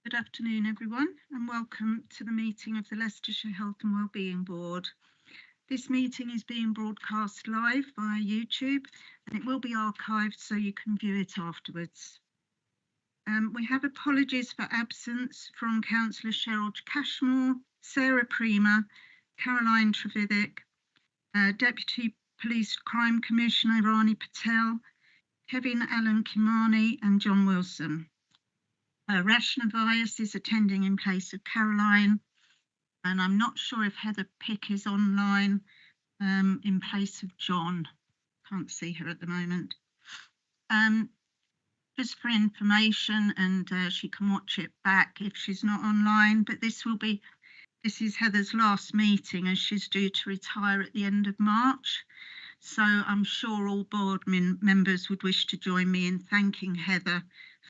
Good afternoon, everyone, and welcome to the meeting of the Leicestershire Health and Wellbeing Board. This meeting is being broadcast live via YouTube, and it will be archived so you can view it afterwards. We have apologies for absence from Councillor Cheryl Cashmore, Sarah Prima, Caroline Trevidic, Deputy Police Crime Commissioner Rani Patel, Kevin Allen Kimani, and John Wilson. Rashna Vyas is attending in place of Caroline, and I'm not sure if Heather Pick is online in place of John. Can't see her at the moment. Just for information, and she can watch it back if she's not online, but this is Heather's last meeting as she's due to retire at the end of March. So I'm sure all board members would wish to join me in thanking Heather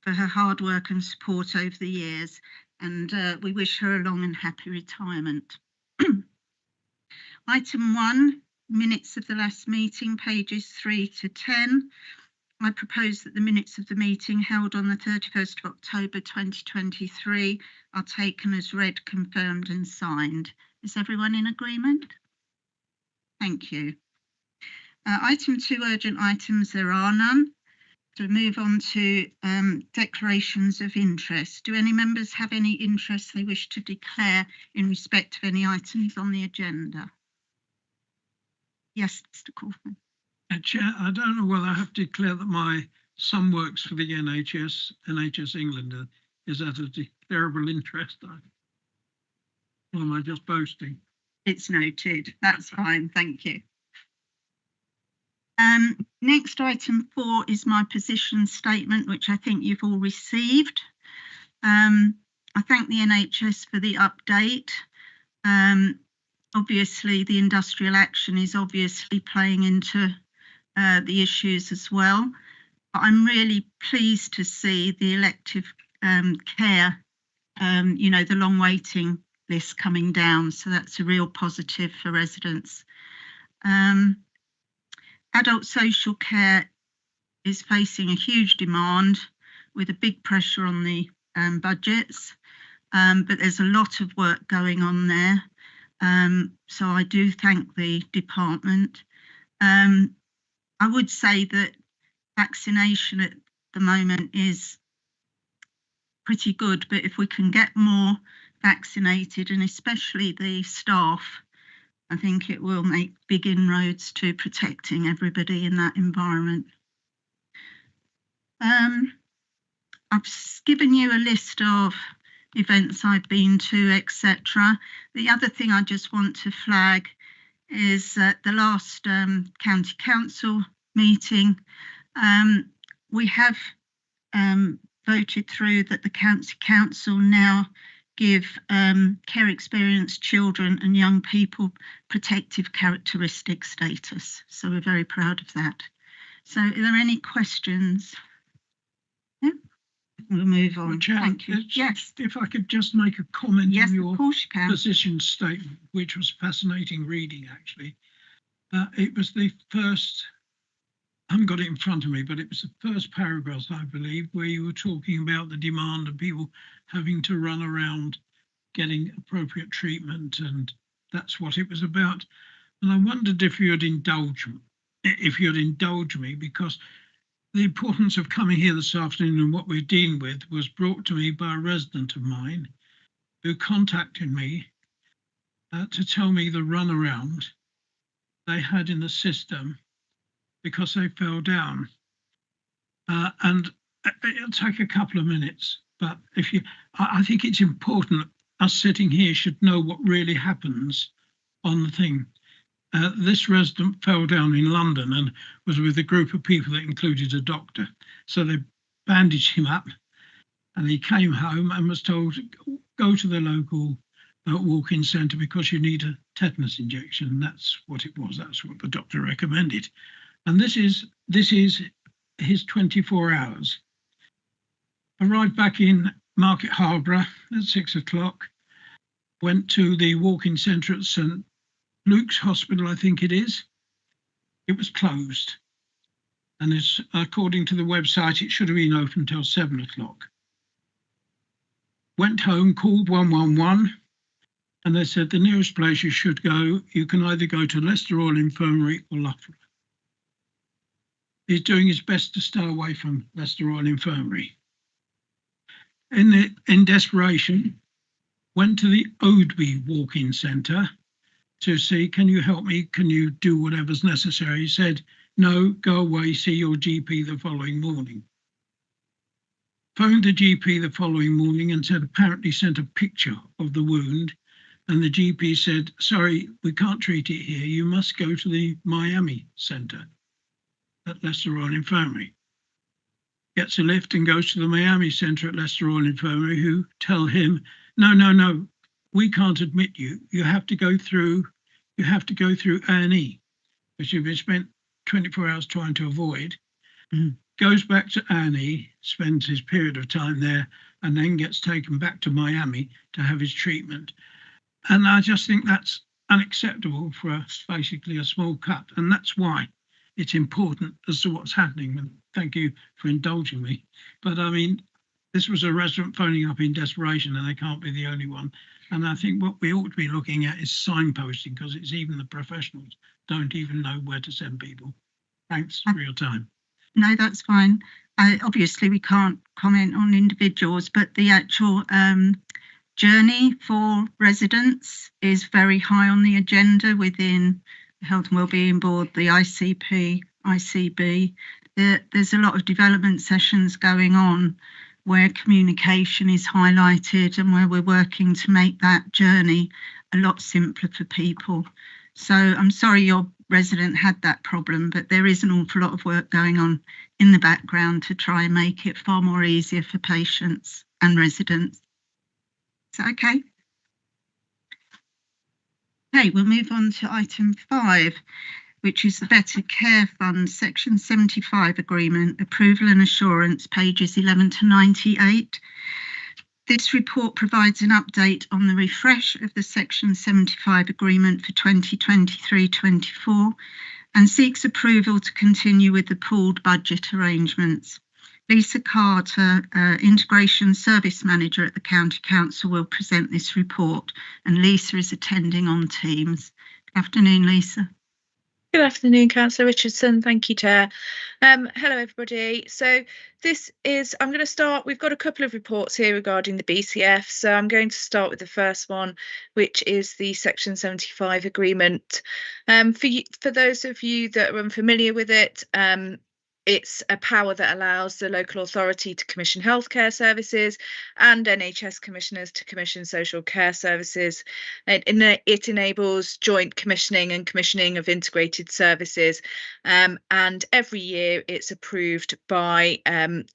for her hard work and support over the years, and we wish her a long and happy retirement. Item 1, minutes of the last meeting, pages 3 to 10. I propose that the minutes of the meeting held on the 31st of October 2023 are taken as read, confirmed and signed. Is everyone in agreement? Thank you. Item 2, urgent items, there are none. So move on to declarations of interest. Do any members have any interest they wish to declare in respect of any items on the agenda? Yes, Mr. Kaufman. Chair, I don't know whether I have to declare that my son works for the NHS England. Is that a declarable interest? Or am I just boasting? It's noted. That's fine. Thank you. Next, item 4 is my position statement, which I think you've all received. I thank the NHS for the update. Obviously, the industrial action is obviously playing into the issues as well. But I'm really pleased to see the elective care, the long waiting list coming down. So that's a real positive for residents. Adult social care is facing a huge demand with a big pressure on the budgets, but there's a lot of work going on there. So I do thank the department. I would say that vaccination at the moment is pretty good, but if we can get more vaccinated, and especially the staff, I think it will make big inroads to protecting everybody in that environment. I've given you a list of events I've been to, etc. The other thing I just want to flag is at the last county council meeting, we have voted through that the county council now give care experienced children and young people protective characteristic status. So we're very proud of that. So are there any questions? Yeah. We'll move on. Chair, thank you. Yes. If I could just make a comment yes, on your of course you can. position statement, which was fascinating reading, actually. It was the first, I haven't got it in front of me, but it was the first paragraph, I believe, where you were talking about the demand of people having to run around getting appropriate treatment, and that's what it was about. And I wondered if you'd indulge me, because the importance of coming here this afternoon and what we're dealing with was brought to me by a resident of mine who contacted me to tell me the runaround they had in the system because they fell down. And it'll take a couple of minutes, but I think it's important that us sitting here should know what really happens on the thing. This resident fell down in London and was with a group of people that included a doctor. So they bandaged him up and he came home and was told, go to the local walk-in centre because you need a tetanus injection. And that's what it was. That's what the doctor recommended. And this is his 24 hours. Arrived back in Market Harborough at 6 o'clock, went to the walk-in centre at St Luke's Hospital, I think it is. It was closed. And according to the website, it should have been open until 7 o'clock. went home, called 111, and they said the nearest place you should go, you can either go to Leicester Royal Infirmary or Loughborough. He's doing his best to stay away from Leicester Royal Infirmary. In desperation, went to the Oadby walk-in centre to see, can you help me? Can you do whatever's necessary? He said, no, go away, see your GP the following morning. Phoned the GP the following morning and said, apparently sent a picture of the wound. And the GP said, sorry, we can't treat it here. You must go to the Miami Centre at Leicester Royal Infirmary. Gets a lift and goes to the Miami Centre at Leicester Royal Infirmary, who tell him, no, we can't admit you. You have to go through A&E, which you've been spent 24 hours trying to avoid. Goes back to A&E, spends his period of time there, and then gets taken back to Miami to have his treatment. And I just think that's unacceptable for basically a small cut. And that's why it's important as to what's happening. And thank you for indulging me. But I mean, this was a resident phoning up in desperation, and they can't be the only one. And I think what we ought to be looking at is signposting, because it's even the professionals don't even know where to send people. Thanks for your time. No, that's fine. Obviously, we can't comment on individuals, but the actual journey for residents is very high on the agenda within the Health and Wellbeing Board, the ICP, ICB. There's a lot of development sessions going on where communication is highlighted and where we're working to make that journey a lot simpler for people. So I'm sorry your resident had that problem, but there is an awful lot of work going on in the background to try and make it far more easier for patients and residents. Is that okay? Okay, we'll move on to item 5, which is the Better Care Fund Section 75 Agreement, Approval and Assurance, pages 11 to 98. This report provides an update on the refresh of the Section 75 Agreement for 2023-24 and seeks approval to continue with the pooled budget arrangements. Lisa Carter, Integration Service Manager at the County Council, will present this report, and Lisa is attending on Teams. Good afternoon, Lisa. Good afternoon, Councillor Richardson. Thank you, Chair. Hello, everybody. So I'm going to start, we've got a couple of reports here regarding the BCF. So I'm going to start with the first one, which is the Section 75 agreement. For those of you that are unfamiliar with it, it's a power that allows the local authority to commission healthcare services and NHS commissioners to commission social care services. It enables joint commissioning and commissioning of integrated services. And every year it's approved by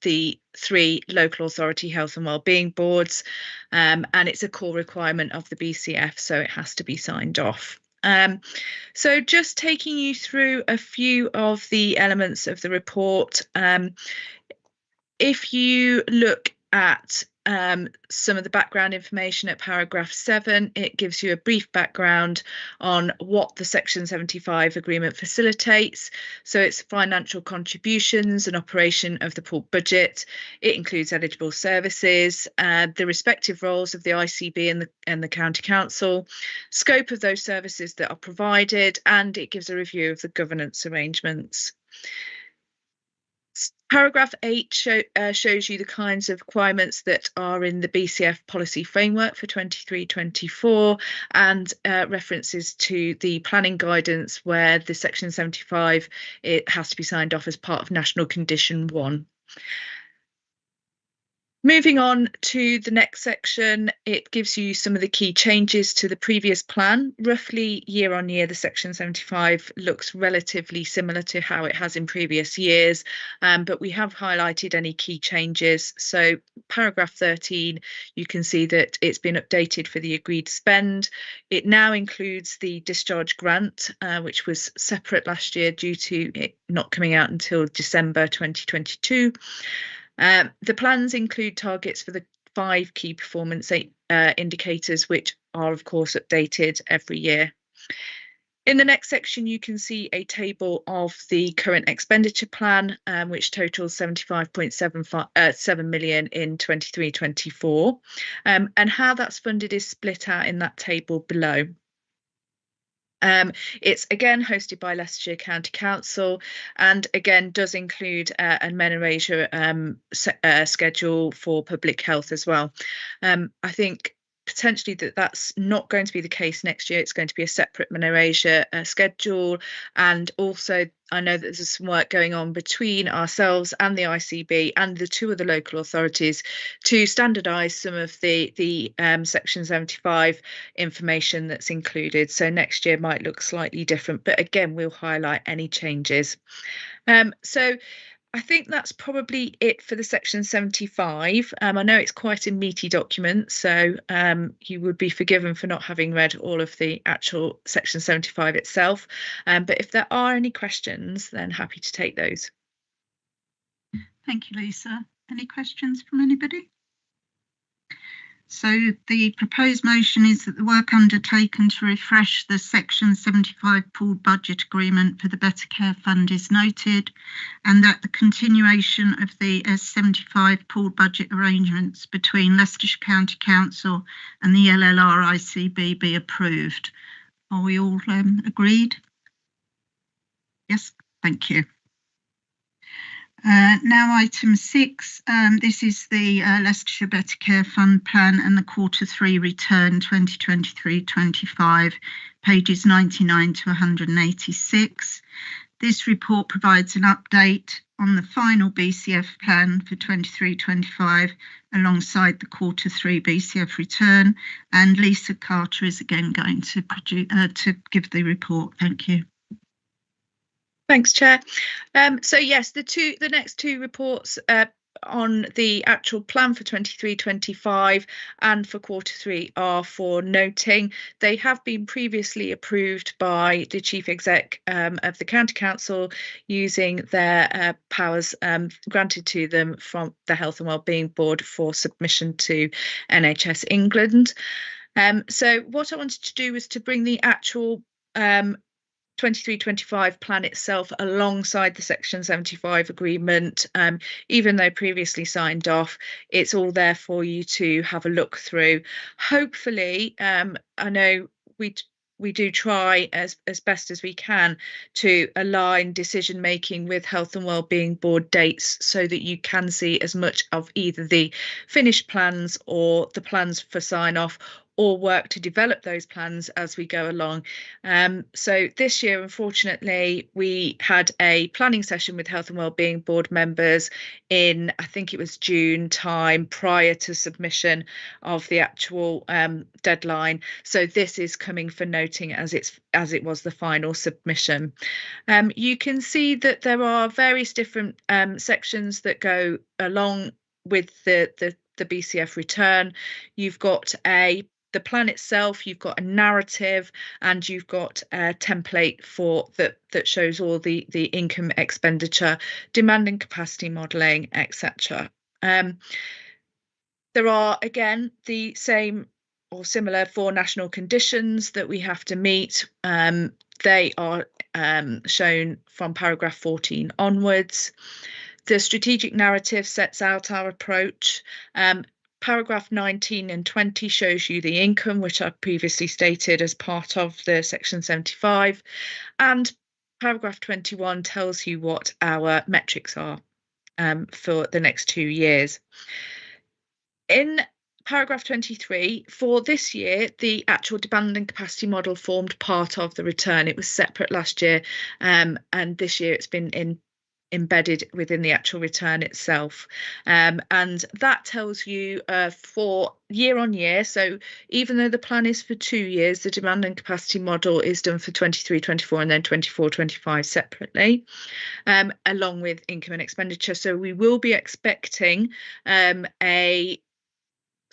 the 3 local authority health and wellbeing boards. And it's a core requirement of the BCF, so it has to be signed off. So just taking you through a few of the elements of the report. If you look at some of the background information at paragraph 7, it gives you a brief background on what the Section 75 agreement facilitates. So it's financial contributions and operation of the pooled budget. It includes eligible services, the respective roles of the ICB and the County Council, scope of those services that are provided, and it gives a review of the governance arrangements. Paragraph 8 shows you the kinds of requirements that are in the BCF policy framework for 23-24 and references to the planning guidance where the Section 75, it has to be signed off as part of National Condition 1. Moving on to the next section, it gives you some of the key changes to the previous plan. Roughly year on year, the Section 75 looks relatively similar to how it has in previous years, but we have highlighted any key changes. So paragraph 13, you can see that it's been updated for the agreed spend. It now includes the discharge grant, which was separate last year due to it not coming out until December 2022. The plans include targets for the 5 key performance indicators, which are, of course, updated every year. In the next section, you can see a table of the current expenditure plan, which totals 75.7 million in 23-24, and how that's funded is split out in that table below. It's again hosted by Leicestershire County Council, and again does include a menorah schedule for public health as well. I think potentially that's not going to be the case next year. It's going to be a separate menorah schedule, and also I know that there's some work going on between ourselves and the ICB and the two other local authorities to standardise some of the Section 75 information that's included. So next year might look slightly different, but again, we'll highlight any changes. So I think that's probably it for the Section 75. I know it's quite a meaty document, so you would be forgiven for not having read all of the actual Section 75 itself. But if there are any questions, then happy to take those. Thank you, Lisa. Any questions from anybody? So the proposed motion is that the work undertaken to refresh the Section 75 pooled budget agreement for the Better Care Fund is noted, and that the continuation of the S75 pooled budget arrangements between Leicestershire County Council and the LLR ICB be approved. Are we all agreed? Yes, thank you. Now item 6, this is the Leicestershire Better Care Fund Plan and the Q3 return 2023-25, pages 99 to 186. This report provides an update on the final BCF plan for 23-25 alongside the Q3 BCF return, and Lisa Carter is again going to give the report. Thank you. Thanks, Chair. So yes, the next two reports on the actual plan for 23-25 and for Q3 are for noting. They have been previously approved by the Chief Exec of the County Council using their powers granted to them from the Health and Wellbeing Board for submission to NHS England. So what I wanted to do was to bring the actual 23-25 plan itself alongside the Section 75 agreement. Even though previously signed off, it's all there for you to have a look through. Hopefully, I know we do try as best as we can to align decision making with Health and Wellbeing Board dates so that you can see as much of either the finished plans or the plans for sign off, or work to develop those plans as we go along. So this year, unfortunately, we had a planning session with Health and Wellbeing Board members in, I think it was June time, prior to submission of the actual deadline. So this is coming for noting as it was the final submission. You can see that there are various different sections that go along with the BCF return. You've got the plan itself, you've got a narrative, and you've got a template for that shows all the income, expenditure, demand and capacity modelling, etc. There are again the same or similar 4 national conditions that we have to meet. They are shown from paragraph 14 onwards. The strategic narrative sets out our approach. Paragraph 19 and 20 shows you the income, which I previously stated as part of the Section 75. And paragraph 21 tells you what our metrics are for the next 2 years. In paragraph 23, for this year, the actual demand and capacity model formed part of the return. It was separate last year, and this year it's been embedded within the actual return itself, and that tells you for year on year. So even though the plan is for 2 years, the demand and capacity model is done for 23-24 and then 24-25 separately, along with income and expenditure. So we will be expecting a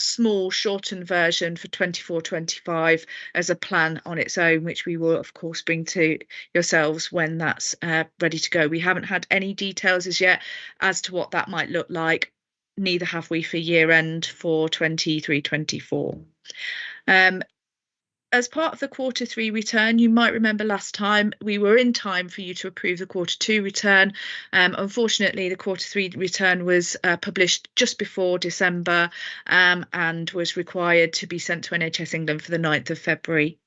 small shortened version for 24-25 as a plan on its own, which we will of course bring to yourselves when that's ready to go. We haven't had any details as yet as to what that might look like, neither have we for year end for 23-24. as part of the Q3 return, you might remember last time we were in time for you to approve the Q2 return. Unfortunately, the Q3 return was published just before December and was required to be sent to NHS England for the 9th of February.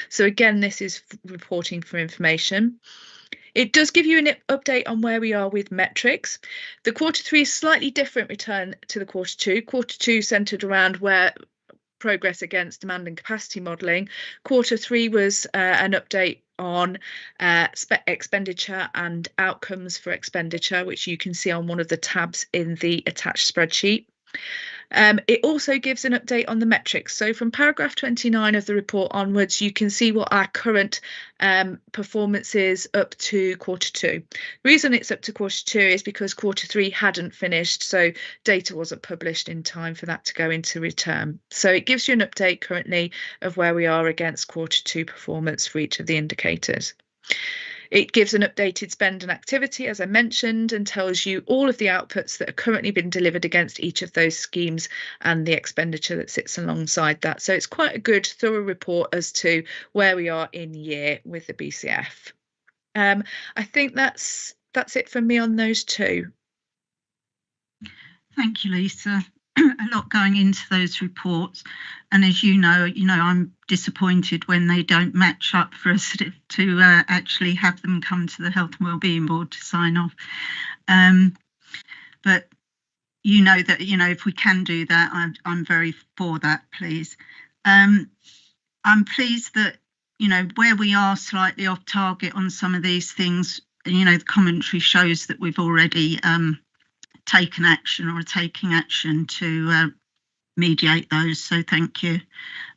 So again, this is reporting for information. It does give you an update on where we are with metrics. The Q3 is slightly different return to the Q2. Q2 centred around where progress against demand and capacity modelling. Q3 was an update on expenditure and outcomes for expenditure, which you can see on one of the tabs in the attached spreadsheet. It also gives an update on the metrics. So from paragraph 29 of the report onwards, you can see what our current performance is up to Q2. The reason it's up to Q2 is because Q3 hadn't finished, so data wasn't published in time for that to go into return. So it gives you an update currently of where we are against Q2 performance for each of the indicators. It gives an updated spend and activity, as I mentioned, and tells you all of the outputs that are currently been delivered against each of those schemes and the expenditure that sits alongside that. So it's quite a good, thorough report as to where we are in year with the BCF. I think that's it from me on those two. Thank you, Lisa. A lot going into those reports, and as you know, I'm disappointed when they don't match up for us to actually have them come to the Health and Wellbeing Board to sign off. But you know that if we can do that, I'm very for that, please. I'm pleased that where we are slightly off target on some of these things, the commentary shows that we've already taken action or are taking action to mediate those, so thank you.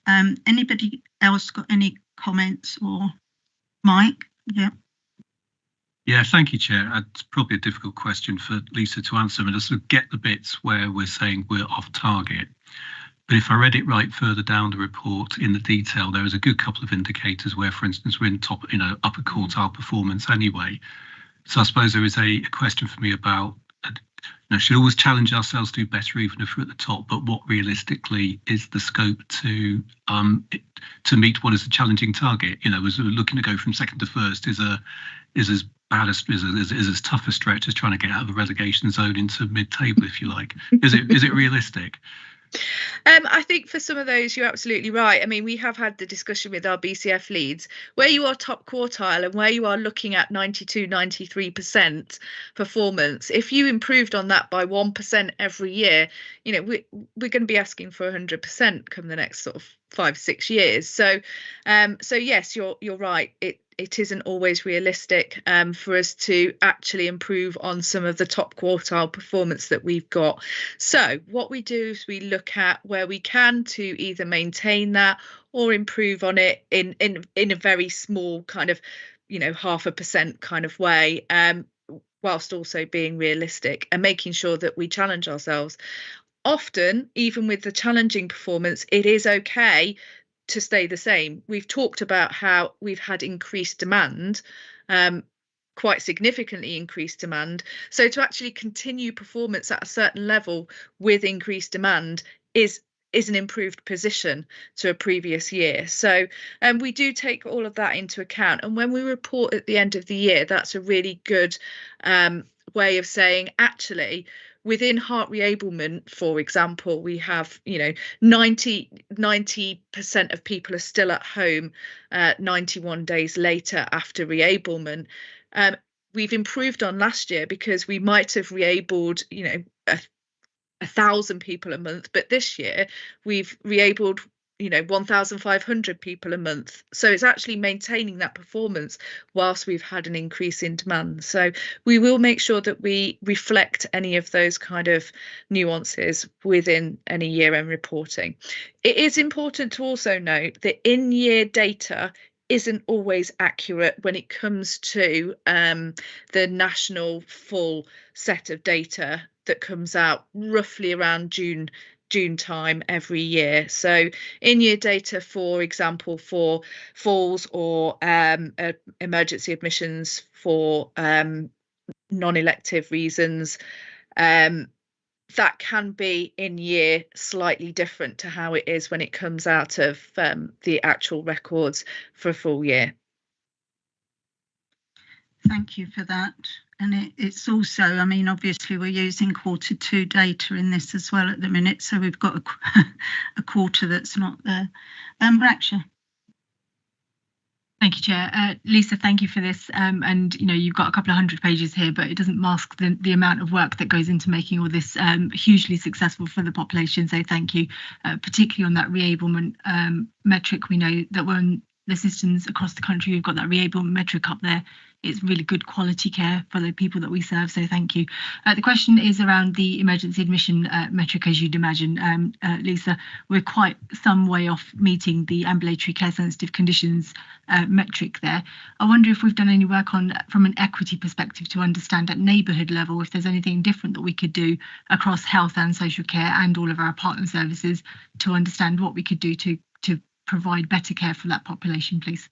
Anybody else got any comments? Or Mike? Yeah, thank you, Chair. It's probably a difficult question for Lisa to answer, and I sort of get the bits where we're saying we're off target. But if I read it right further down the report in the detail, there is a good couple of indicators where, for instance, we're in top, upper quartile performance anyway. So I suppose there is a question for me about, should always challenge ourselves to do better even if we're at the top, but what realistically is the scope to meet what is a challenging target? As we're looking to go from second to first is as bad as tough a stretch as trying to get out of the relegation zone into mid-table, if you like. Is it realistic? I think for some of those, you're absolutely right. I mean, we have had the discussion with our BCF leads where you are top quartile and where you are looking at 92, 93% performance. If you improved on that by 1% every year, we're going to be asking for 100% come the next sort of 5-6 years. So yes, you're right. It isn't always realistic for us to actually improve on some of the top quartile performance that we've got. So what we do is we look at where we can to either maintain that or improve on it in a very small kind of, 0.5% kind of way, whilst also being realistic and making sure that we challenge ourselves. Often, even with the challenging performance, it is okay to stay the same. We've talked about how we've had increased demand, quite significantly increased demand. So to actually continue performance at a certain level with increased demand is an improved position to a previous year. So we do take all of that into account. And when we report at the end of the year, that's a really good way of saying, actually, within heart reablement, for example, we have 90% of people are still at home 91 days later after reablement. We've improved on last year because we might have reabled 1,000 people a month, but this year we've reabled 1,500 people a month. So it's actually maintaining that performance whilst we've had an increase in demand. So we will make sure that we reflect any of those kind of nuances within any year-end reporting. It is important to also note that in-year data isn't always accurate when it comes to the national full set of data that comes out roughly around June time every year. So in-year data, for example, for falls or emergency admissions for non-elective reasons, that can be in year slightly different to how it is when it comes out of the actual records for a full year. Thank you for that. And it's also, I mean, obviously we're using Q2 data in this as well at the minute, so we've got a quarter that's not there. Raksha. Thank you, Chair. Lisa, thank you for this. And you've got a couple of hundred pages here, but it doesn't mask the amount of work that goes into making all this hugely successful for the population. So thank you, particularly on that reablement metric. We know that when the systems across the country, we've got that reablement metric up there. It's really good quality care for the people that we serve. So thank you. The question is around the emergency admission metric, as you'd imagine, Lisa. We're quite some way off meeting the ambulatory care sensitive conditions metric there. I wonder if we've done any work on from an equity perspective to understand at neighbourhood level if there's anything different that we could do across health and social care and all of our partner services to understand what we could do to provide better care for that population, please.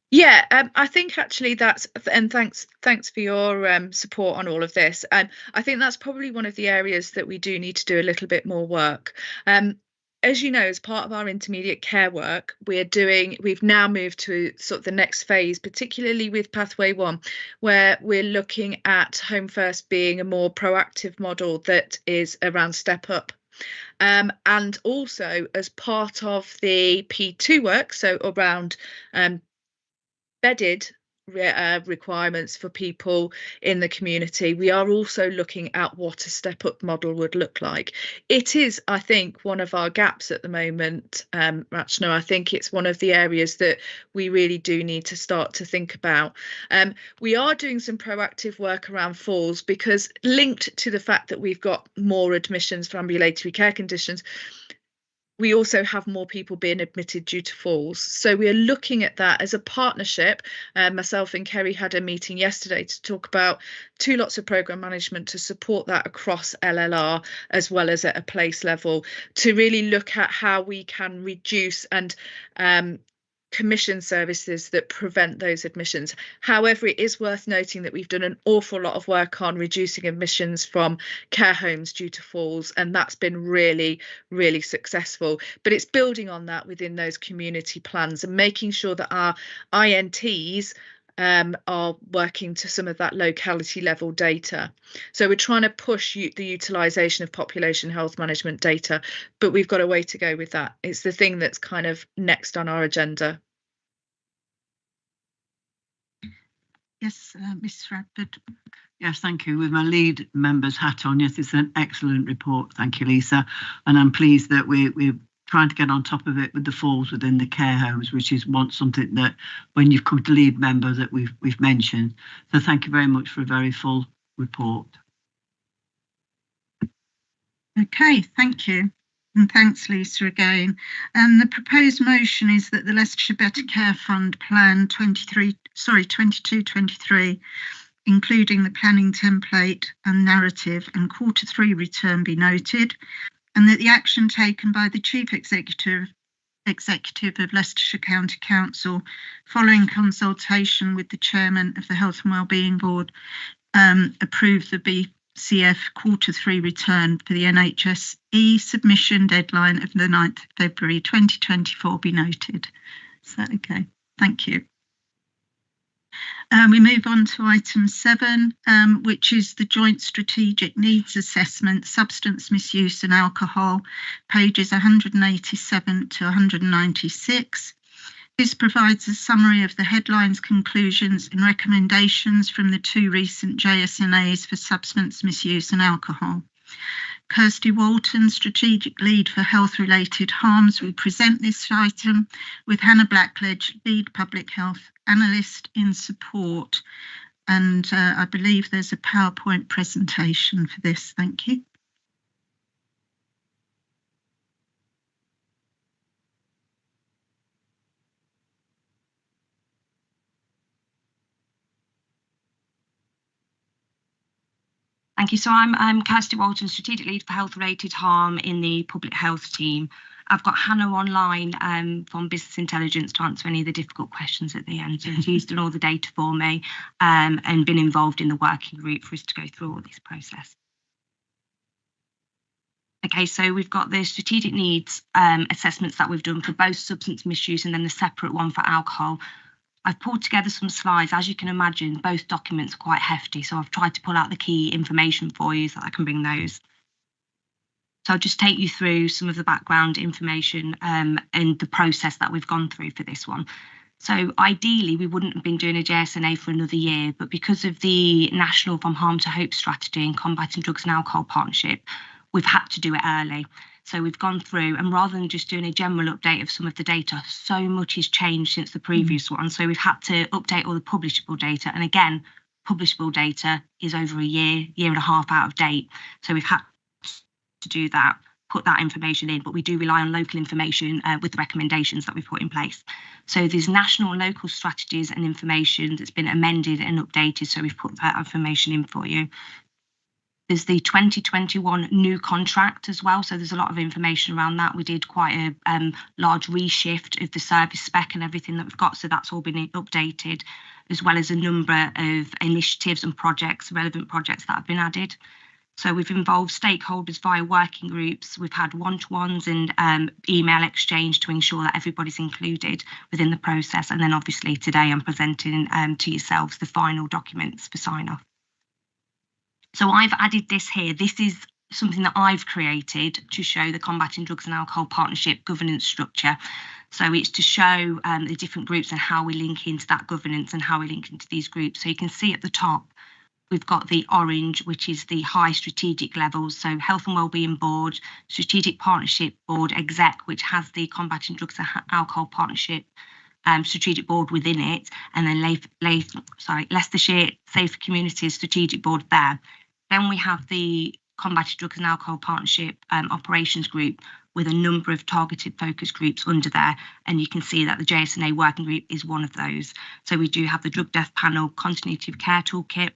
Yeah, I think actually that's, and thanks for your support on all of this. I think that's probably one of the areas that we do need to do a little bit more work. As you know, as part of our intermediate care work, we've now moved to sort of the next phase, particularly with Pathway 1, where we're looking at Home First being a more proactive model that is around step up. And also as part of the P2 work, so around bedded requirements for people in the community, we are also looking at what a step up model would look like. It is, I think, one of our gaps at the moment, Rachna. I think it's one of the areas that we really do need to start to think about. We are doing some proactive work around falls, because linked to the fact that we've got more admissions for ambulatory care conditions, we also have more people being admitted due to falls. So we are looking at that as a partnership. Myself and Kerry had a meeting yesterday to talk about 2 lots of programme management to support that across LLR as well as at a place level, to really look at how we can reduce and commission services that prevent those admissions. However, it is worth noting that we've done an awful lot of work on reducing admissions from care homes due to falls, and that's been really, really successful. But it's building on that within those community plans and making sure that our INTs are working to some of that locality level data. So we're trying to push the utilisation of population health management data, but we've got a way to go with that. It's the thing that's kind of next on our agenda. Yes, Ms. Radford. Yes, thank you. With my lead member's hat on, yes, it's an excellent report. Thank you, Lisa. And I'm pleased that we're trying to get on top of it with the falls within the care homes, which is something that when you've come to lead member that we've mentioned. So thank you very much for a very full report. Okay, thank you. And thanks, Lisa, again. And the proposed motion is that the Leicestershire Better Care Fund Plan 22-23, including the planning template and narrative and Q3 return, be noted, and that the action taken by the Chief Executive of Leicestershire County Council, following consultation with the Chairman of the Health and Wellbeing Board, approve the BCF Q3 return for the NHSE submission deadline of the 9th of February 2024 be noted. Is that okay? Thank you. We move on to item 7, which is the Joint Strategic Needs Assessment, Substance Misuse and Alcohol, pages 187 to 196. This provides a summary of the headlines, conclusions and recommendations from the 2 recent JSNAs for substance misuse and alcohol. Kirsty Walton, Strategic Lead for Health-Related Harms, will present this item, with Hannah Blackledge, Lead Public Health Analyst, in support. And I believe there's a PowerPoint presentation for this. Thank you. Thank you. So I'm Kirsty Walton, Strategic Lead for Health-Related Harm in the Public Health team. I've got Hannah online from Business Intelligence to answer any of the difficult questions at the end. So she's done all the data for me and been involved in the working group for us to go through all this process. Okay, so we've got the strategic needs assessments that we've done for both substance misuse and then the separate one for alcohol. I've pulled together some slides. As you can imagine, both documents are quite hefty, so I've tried to pull out the key information for you so that I can bring those. So I'll just take you through some of the background information and the process that we've gone through for this one. So ideally, we wouldn't have been doing a JSNA for another year, but because of the National From Harm to Hope strategy and Combating Drugs and Alcohol partnership, we've had to do it early. So we've gone through, and rather than just doing a general update of some of the data, so much has changed since the previous one. So we've had to update all the publishable data. And again, publishable data is over a year and a half out of date. So we've had to do that, put that information in, but we do rely on local information with the recommendations that we've put in place. So there's national and local strategies and information that's been amended and updated. So we've put that information in for you. There's the 2021 new contract as well. So there's a lot of information around that. We did quite a large reshift of the service spec and everything that we've got. So that's all been updated, as well as a number of initiatives and projects, relevant projects that have been added. So we've involved stakeholders via working groups. We've had one-to-ones and email exchange to ensure that everybody's included within the process. And then obviously today I'm presenting to yourselves the final documents for sign-off. So I've added this here. This is something that I've created to show the Combating Drugs and Alcohol Partnership governance structure. So it's to show the different groups and how we link into that governance and how we link into these groups. So you can see at the top, we've got the orange, which is the high strategic levels. So Health and Wellbeing Board, Strategic Partnership Board, Exec, which has the Combating Drugs and Alcohol Partnership strategic board within it, and then Leicestershire Safe Communities Strategic Board there. Then we have the Combating Drugs and Alcohol Partnership Operations Group with a number of targeted focus groups under there. And you can see that the JSNA Working Group is one of those. So we do have the Drug Death Panel Continuity of Care Toolkit.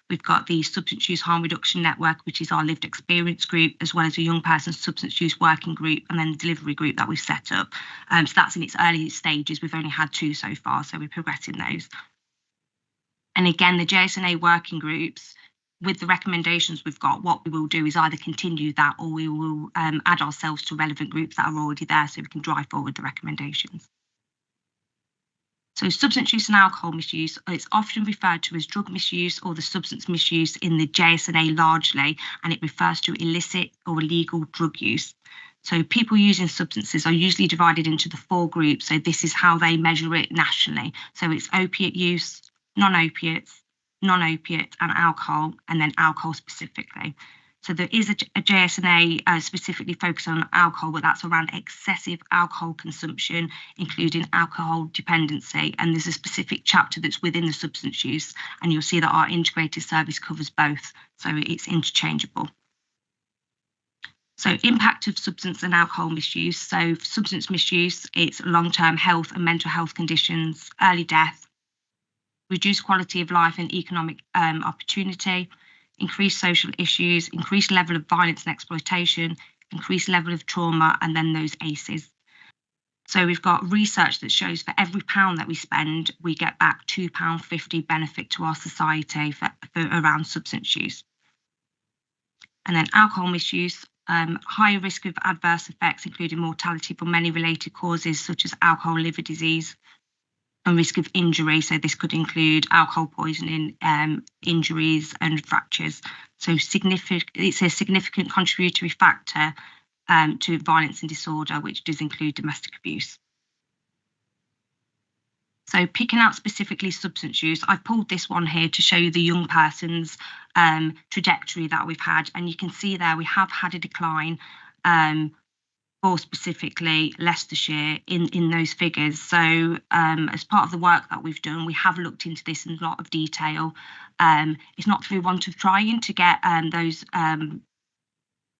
We've got the Substance Use Harm Reduction Network, which is our lived experience group, as well as a young person substance use working group, and then the delivery group that we've set up. So that's in its early stages. We've only had 2 so far, so we're progressing those. And again, the JSNA working groups, with the recommendations we've got, what we will do is either continue that or we will add ourselves to relevant groups that are already there so we can drive forward the recommendations. So substance use and alcohol misuse, it's often referred to as drug misuse or the substance misuse in the JSNA largely, and it refers to illicit or illegal drug use. So people using substances are usually divided into the 4 groups. So this is how they measure it nationally. So it's opiate use, non-opiates, non-opiate and alcohol, and then alcohol specifically. So there is a JSNA specifically focused on alcohol, but that's around excessive alcohol consumption, including alcohol dependency. And there's a specific chapter that's within the substance use, and you'll see that our integrated service covers both, so it's interchangeable. So impact of substance and alcohol misuse. So for substance misuse, it's long-term health and mental health conditions, early death, reduced quality of life and economic opportunity, increased social issues, increased level of violence and exploitation, increased level of trauma, and then those ACEs. So we've got research that shows for every £1 that we spend, we get back £2.50 benefit to our society for around substance use. And then alcohol misuse, higher risk of adverse effects, including mortality from many related causes such as alcohol liver disease, and risk of injury. So this could include alcohol poisoning, injuries and fractures. So it's a significant contributory factor to violence and disorder, which does include domestic abuse. So picking out specifically substance use, I've pulled this one here to show you the young person's trajectory that we've had. And you can see there we have had a decline for specifically Leicestershire in those figures. So as part of the work that we've done, we have looked into this in a lot of detail. It's not through want of trying to get those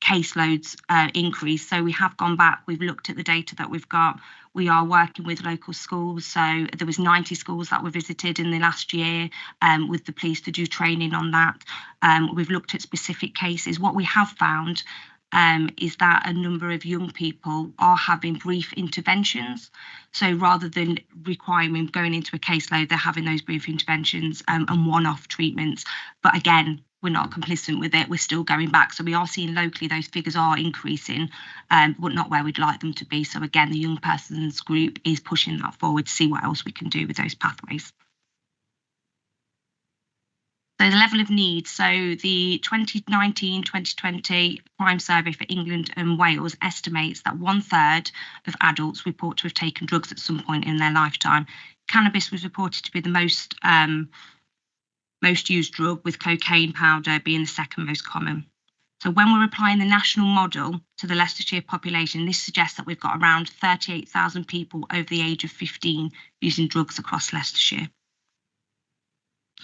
caseloads increased. So we have gone back, we've looked at the data that we've got. We are working with local schools. So there was 90 schools that were visited in the last year with the police to do training on that. We've looked at specific cases. What we have found is that a number of young people are having brief interventions. So rather than requiring going into a caseload, they're having those brief interventions and one-off treatments. But again, we're not complicit with it, we're still going back. So we are seeing locally those figures are increasing, but not where we'd like them to be. So again, the young persons group is pushing that forward to see what else we can do with those pathways. So the level of need, so the 2019-2020 crime survey for England and Wales estimates that 1/3 of adults report to have taken drugs at some point in their lifetime. Cannabis was reported to be the most used drug, with cocaine powder being the second most common. So when we're applying the national model to the Leicestershire population, this suggests that we've got around 38,000 people over the age of 15 using drugs across Leicestershire.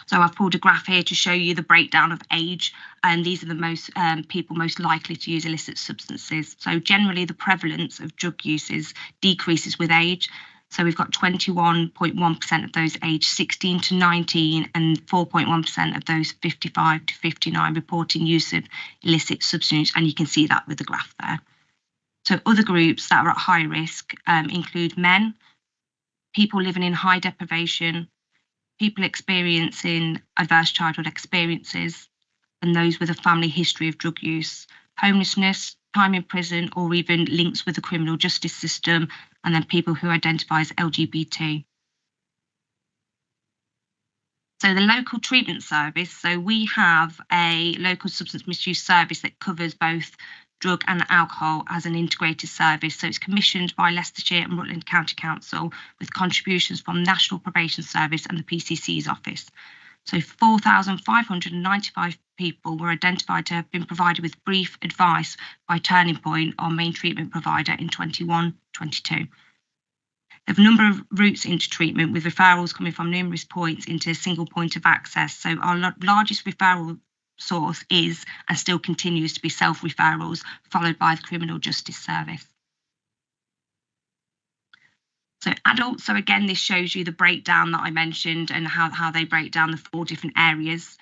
So I've pulled a graph here to show you the breakdown of age, and these are the most people most likely to use illicit substances. So generally the prevalence of drug uses decreases with age. So we've got 21.1% of those aged 16 to 19 and 4.1% of those 55 to 59 reporting use of illicit substances, and you can see that with the graph there. So other groups that are at high risk include men, people living in high deprivation, people experiencing adverse childhood experiences, and those with a family history of drug use, homelessness, time in prison, or even links with the criminal justice system, and then people who identify as LGBT. So the local treatment service, so we have a local substance misuse service that covers both drug and alcohol as an integrated service. So it's commissioned by Leicestershire and Rutland County Council with contributions from National Probation Service and the PCC's office. So 4,595 people were identified to have been provided with brief advice by Turning Point, our main treatment provider, in 21-22. There are a number of routes into treatment, with referrals coming from numerous points into a single point of access. So our largest referral source is and still continues to be self-referrals, followed by the Criminal Justice Service. So adults, so again, this shows you the breakdown that I mentioned and how they break down the 4 different areas.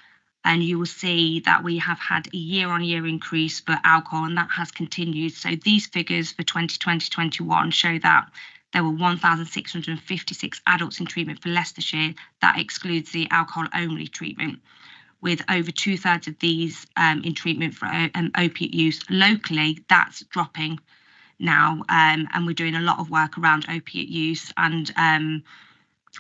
And you will see that we have had a year-on-year increase for alcohol, and that has continued. So these figures for 2020-21 show that there were 1,656 adults in treatment for Leicestershire. That excludes the alcohol-only treatment, with over 2/3 of these in treatment for opiate use. Locally, that's dropping now, and we're doing a lot of work around opiate use and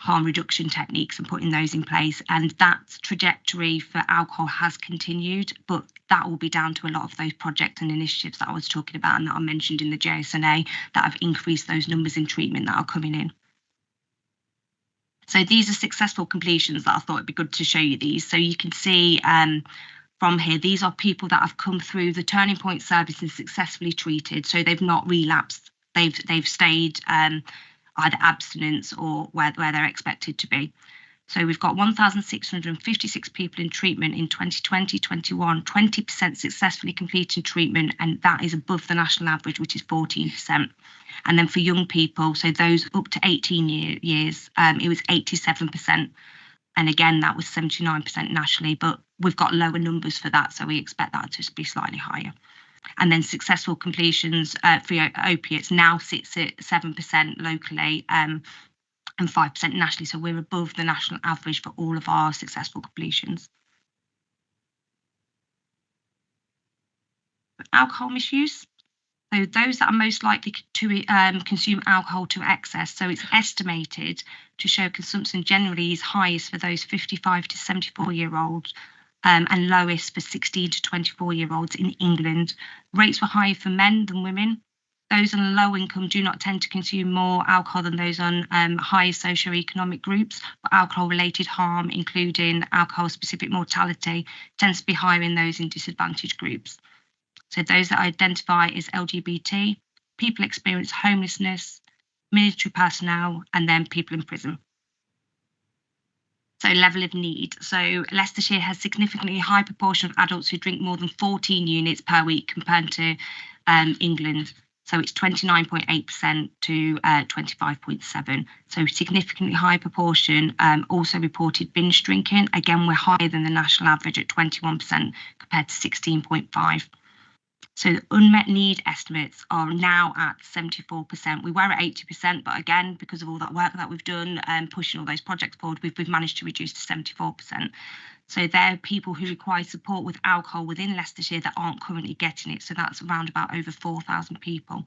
harm reduction techniques and putting those in place. And that trajectory for alcohol has continued, but that will be down to a lot of those projects and initiatives that I was talking about and that I mentioned in the JSNA that have increased those numbers in treatment that are coming in. So these are successful completions that I thought it'd be good to show you these. So you can see from here, these are people that have come through the Turning Point service and successfully treated. So they've not relapsed. They've stayed either abstinence or where they're expected to be. So we've got 1,656 people in treatment in 2020-21, 20% successfully completing treatment, and that is above the national average, which is 14%. And then for young people, so those up to 18 years, it was 87%. And again, that was 79% nationally, but we've got lower numbers for that, so we expect that to be slightly higher. And then successful completions for opiates now sits at 7% locally and 5% nationally. So we're above the national average for all of our successful completions. Alcohol misuse. So those that are most likely to consume alcohol to excess. So it's estimated to show consumption generally is highest for those 55 to 74-year-olds. And lowest for 16 to 24-year-olds in England. Rates were higher for men than women. Those on low income do not tend to consume more alcohol than those on higher socioeconomic groups, but alcohol-related harm, including alcohol-specific mortality, tends to be higher in those in disadvantaged groups. So those that identify as LGBT, people experience homelessness, military personnel, and then people in prison. So level of need. So Leicestershire has significantly high proportion of adults who drink more than 14 units per week compared to England. So it's 29.8% to 25.7%. So significantly high proportion. Also reported binge drinking. Again, we're higher than the national average at 21% compared to 16.5%. So the unmet need estimates are now at 74%. We were at 80%, but again, because of all that work that we've done and pushing all those projects forward, we've managed to reduce to 74%. So there are people who require support with alcohol within Leicestershire that aren't currently getting it. So that's around about over 4,000 people.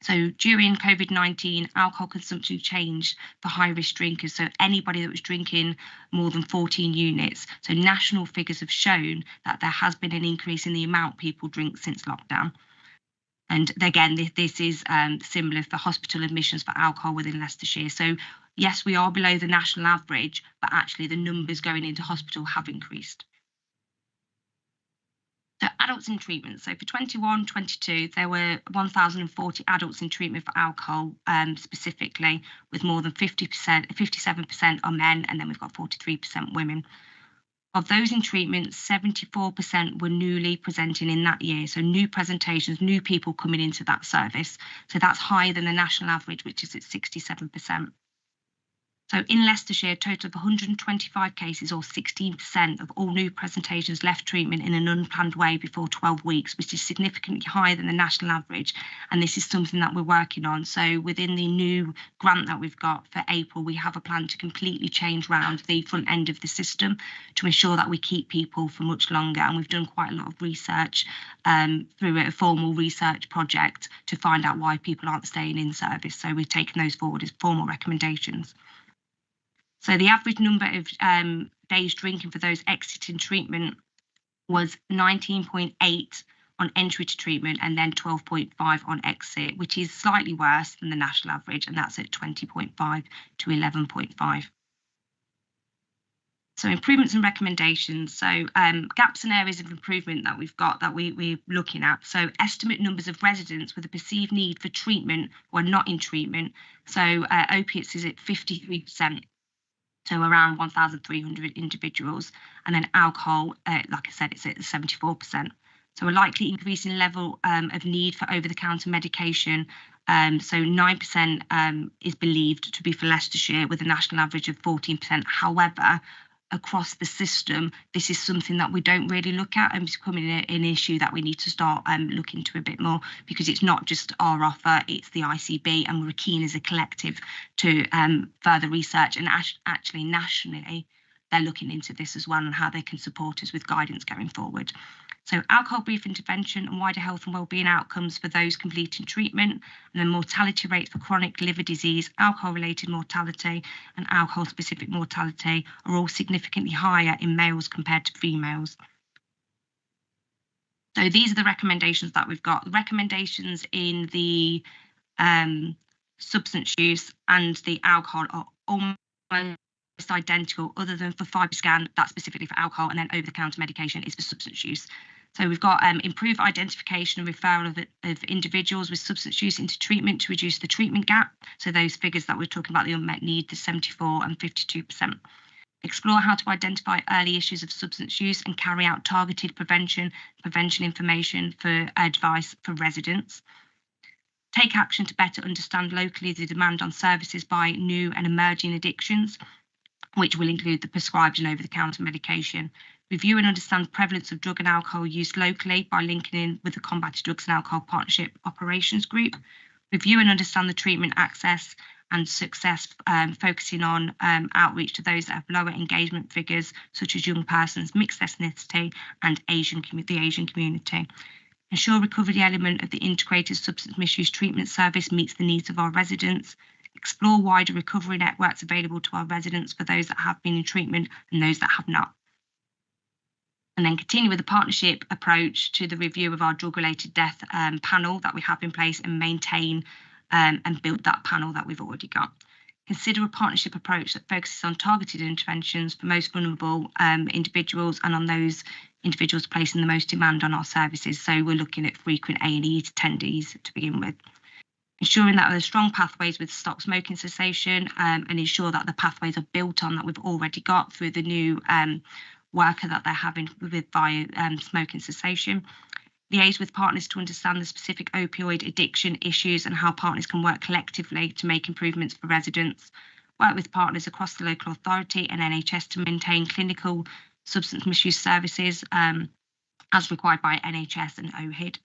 So during COVID-19, alcohol consumption changed for high-risk drinkers. So anybody that was drinking more than 14 units. So national figures have shown that there has been an increase in the amount people drink since lockdown. And again, this is similar for hospital admissions for alcohol within Leicestershire. So yes, we are below the national average, but actually the numbers going into hospital have increased. So adults in treatment. So for 21-22, there were 1,040 adults in treatment for alcohol specifically, with more than 57% are men, and then we've got 43% women. Of those in treatment, 74% were newly presenting in that year. So new presentations, new people coming into that service. So that's higher than the national average, which is at 67%. So in Leicestershire, a total of 125 cases, or 16% of all new presentations, left treatment in an unplanned way before 12 weeks, which is significantly higher than the national average. And this is something that we're working on. So within the new grant that we've got for April, we have a plan to completely change round the front end of the system to ensure that we keep people for much longer. And we've done quite a lot of research through a formal research project to find out why people aren't staying in service. So we've taken those forward as formal recommendations. So the average number of days drinking for those exiting treatment was 19.8 on entry to treatment and then 12.5 on exit, which is slightly worse than the national average, and that's at 20.5 to 11.5. So improvements and recommendations. So gaps and areas of improvement that we've got that we're looking at. So estimate numbers of residents with a perceived need for treatment who are not in treatment. So opiates is at 53%. So around 1,300 individuals, and then alcohol, like I said, it's at 74%. So a likely increase in level of need for over-the-counter medication. So 9% is believed to be for Leicestershire, with a national average of 14%. However, across the system, this is something that we don't really look at, and it's becoming an issue that we need to start looking into a bit more, because it's not just our offer, it's the ICB, and we're keen as a collective to further research, and actually nationally they're looking into this as well and how they can support us with guidance going forward. So alcohol brief intervention and wider health and wellbeing outcomes for those completing treatment, and then mortality rates for chronic liver disease, alcohol-related mortality and alcohol-specific mortality are all significantly higher in males compared to females. So these are the recommendations that we've got. The recommendations in the substance use and the alcohol are almost identical, other than for FibroScan, that's specifically for alcohol, and then over-the-counter medication is for substance use. So we've got improved identification and referral of individuals with substance use into treatment to reduce the treatment gap. So those figures that we're talking about, the unmet need, the 74 and 52%. Explore how to identify early issues of substance use and carry out targeted prevention information for advice for residents. Take action to better understand locally the demand on services by new and emerging addictions, which will include the prescribed and over-the-counter medication. Review and understand prevalence of drug and alcohol use locally by linking in with the Combat Drugs and Alcohol Partnership Operations Group. Review and understand the treatment access and success, focusing on outreach to those that have lower engagement figures, such as young persons, mixed ethnicity, and the Asian community. Ensure recovery element of the integrated substance misuse treatment service meets the needs of our residents. Explore wider recovery networks available to our residents for those that have been in treatment and those that have not. And then continue with the partnership approach to the review of our drug-related death panel that we have in place, and maintain and build that panel that we've already got. Consider a partnership approach that focuses on targeted interventions for most vulnerable individuals and on those individuals placing the most demand on our services. So we're looking at frequent A&E attendees to begin with. Ensuring that there are strong pathways with stop smoking cessation, and ensure that the pathways are built on that we've already got through the new worker that they're having with via smoking cessation. Liaise with partners to understand the specific opioid addiction issues and how partners can work collectively to make improvements for residents. Work with partners across the local authority and NHS to maintain clinical substance misuse services, as required by NHS and OHID.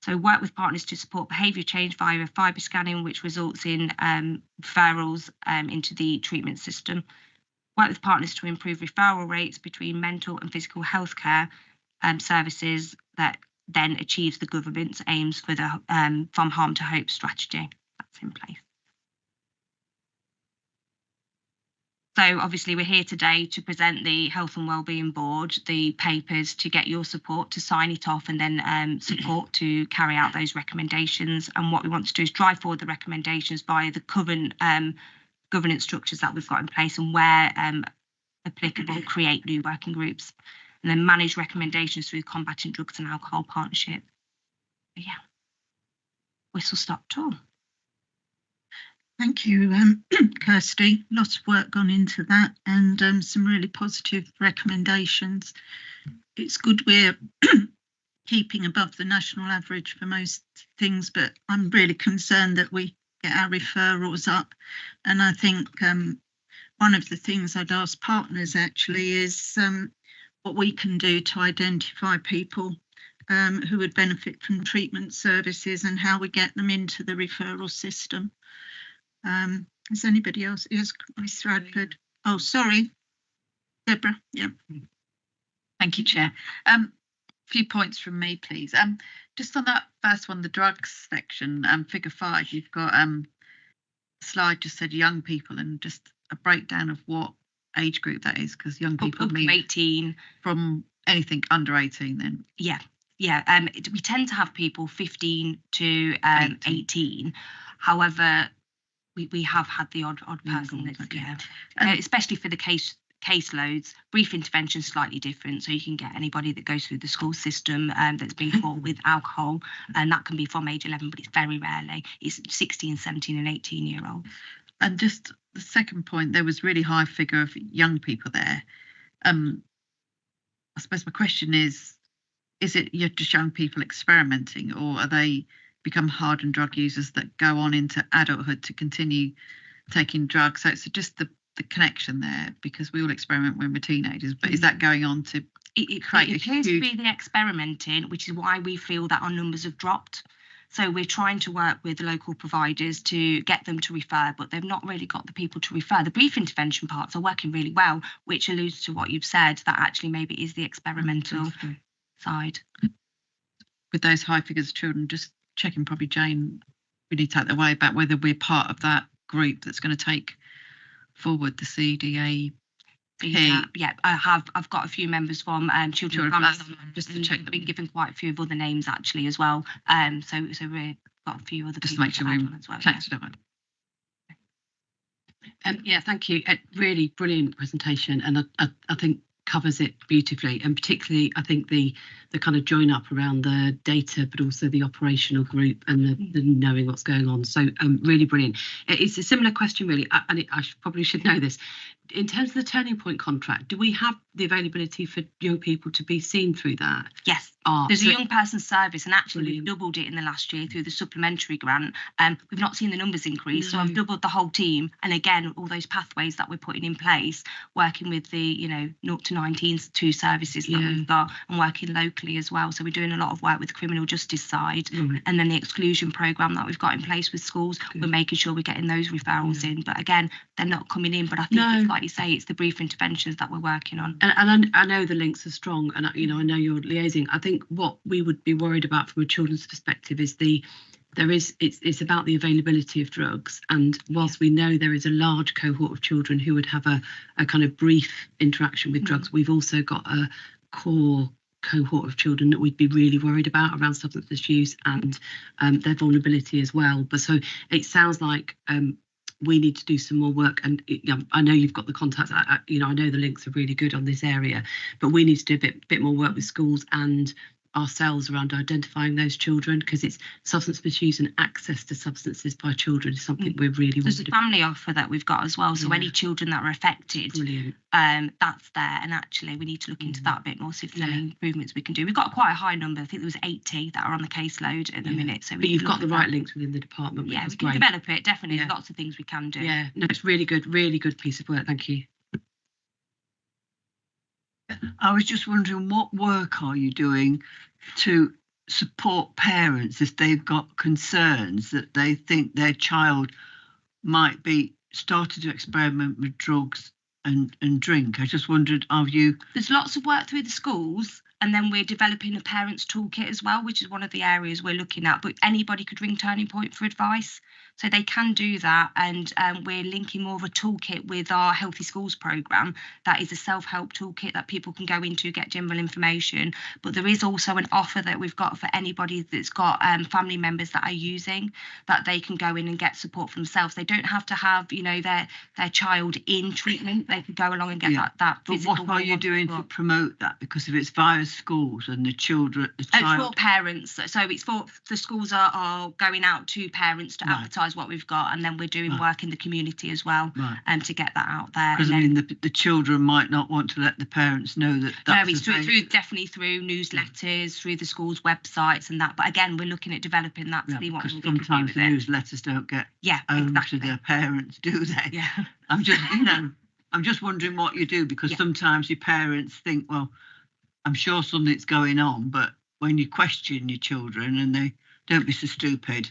So work with partners to support behaviour change via fibre scanning, which results in referrals into the treatment system. Work with partners to improve referral rates between mental and physical healthcare services that then achieves the government's aims for the From Harm to Hope strategy that's in place. So obviously we're here today to present the Health and Wellbeing Board, the papers, to get your support to sign it off and then support to carry out those recommendations. And what we want to do is drive forward the recommendations via the current governance structures that we've got in place, and where applicable, create new working groups, and then manage recommendations through the Combating Drugs and Alcohol Partnership. But yeah, whistle stop tour. Thank you, Kirsty. Lots of work gone into that, and some really positive recommendations. It's good we're keeping above the national average for most things, but I'm really concerned that we get our referrals up. And I think one of the things I'd ask partners actually is what we can do to identify people who would benefit from treatment services and how we get them into the referral system. Is anybody else? Yes, Mr. Radford. Oh, sorry, Deborah. Yeah. Thank you, Chair. Few points from me, please. Just on that first one, the drugs section, figure 5, you've got a slide just said young people, and just a breakdown of what age group that is, because young people mean 18, from anything under 18 then. Yeah. We tend to have people 15 to 18. However, we have had the odd person that's, okay. Especially for the caseloads. Brief intervention is slightly different, so you can get anybody that goes through the school system that's been caught with alcohol, and that can be from age 11, but it's very rarely. It's 16, 17 and 18-year-olds. And just the second point, there was really high figure of young people there. I suppose my question is it you're just young people experimenting, or are they become hardened drug users that go on into adulthood to continue taking drugs? So it's just the connection there, because we all experiment when we're teenagers, but is that going on to create it appears to be the experimenting, which is why we feel that our numbers have dropped. So we're trying to work with local providers to get them to refer, but they've not really got the people to refer. The brief intervention parts are working really well, which alludes to what you've said, that actually maybe is the experimental side. With those high figures of children, just checking, probably Jane, we need to take the way about whether we're part of that group that's going to take forward the CDA. Yeah, I've got a few members from Children just to check. I've been given quite a few of other names actually as well. So we've got a few other just people make sure to add we on as well. Yeah, thank you. A really brilliant presentation, and I think covers it beautifully, and particularly I think the kind of join up around the data, but also the operational group and the knowing what's going on. So really brilliant. It's a similar question really, and I probably should know this. In terms of the Turning Point contract, do we have the availability for young people to be seen through that? Yes. There's a young person service, and actually we've doubled it in the last year through the supplementary grant. We've not seen the numbers increase, so I've doubled the whole team. And again, all those pathways that we're putting in place, working with the 0 to 19 2 services that we've got, and working locally as well. So we're doing a lot of work with the criminal justice side, and then the exclusion programme that we've got in place with schools. We're making sure we're getting those referrals in. But again, they're not coming in. But I think it's like you say, it's the brief interventions that we're working on. And I know the links are strong, and I know you're liaising. I think what we would be worried about from a children's perspective is it's about the availability of drugs. And whilst we know there is a large cohort of children who would have a kind of brief interaction with drugs, we've also got a core cohort of children that we'd be really worried about around substance misuse and their vulnerability as well. But so it sounds like we need to do some more work, and I know you've got the contacts. I know the links are really good on this area, but we need to do a bit more work with schools and ourselves around identifying those children, because it's substance misuse and access to substances by children is something we're really There's a family offer that we've got as well, so any children that are affected, that's there, and actually we need to look into that a bit more, see if there's any improvements we can do. We've got quite a high number. I think there was 80 that are on the caseload at the minute. So but you've got the right links within the department. Yeah, we can develop it, definitely. There's lots of things we can do. Yeah, no, it's really good piece of work. Thank you. I was just wondering, what work are you doing to support parents if they've got concerns that they think their child might be started to experiment with drugs and drink? I just wondered, have you? There's lots of work through the schools, and then we're developing a parents toolkit as well, which is one of the areas we're looking at. But anybody could ring Turning Point for advice, so they can do that. And we're linking more of a toolkit with our Healthy Schools programme. That is a self-help toolkit that people can go into, get general information. But there is also an offer that we've got for anybody that's got family members that are using, that they can go in and get support for themselves. They don't have to have, you know, their child in treatment. They could go along and get that But physical. what are you doing to promote that? Because if it's via schools and the children, the child. It's for parents, so it's for the schools are going out to parents to advertise what we've got, and then we're doing work in the community as well, to get that out there. Because I mean, the children might not want to let the parents know that. No, it's definitely through newsletters, through the schools' websites, and that. But again, we're looking at developing that to see what we can do with it. Sometimes the newsletters don't get to their parents, do they? Yeah. I'm just wondering what you do, because sometimes your parents think, well, I'm sure something's going on, but when you question your children and they don't be so stupid,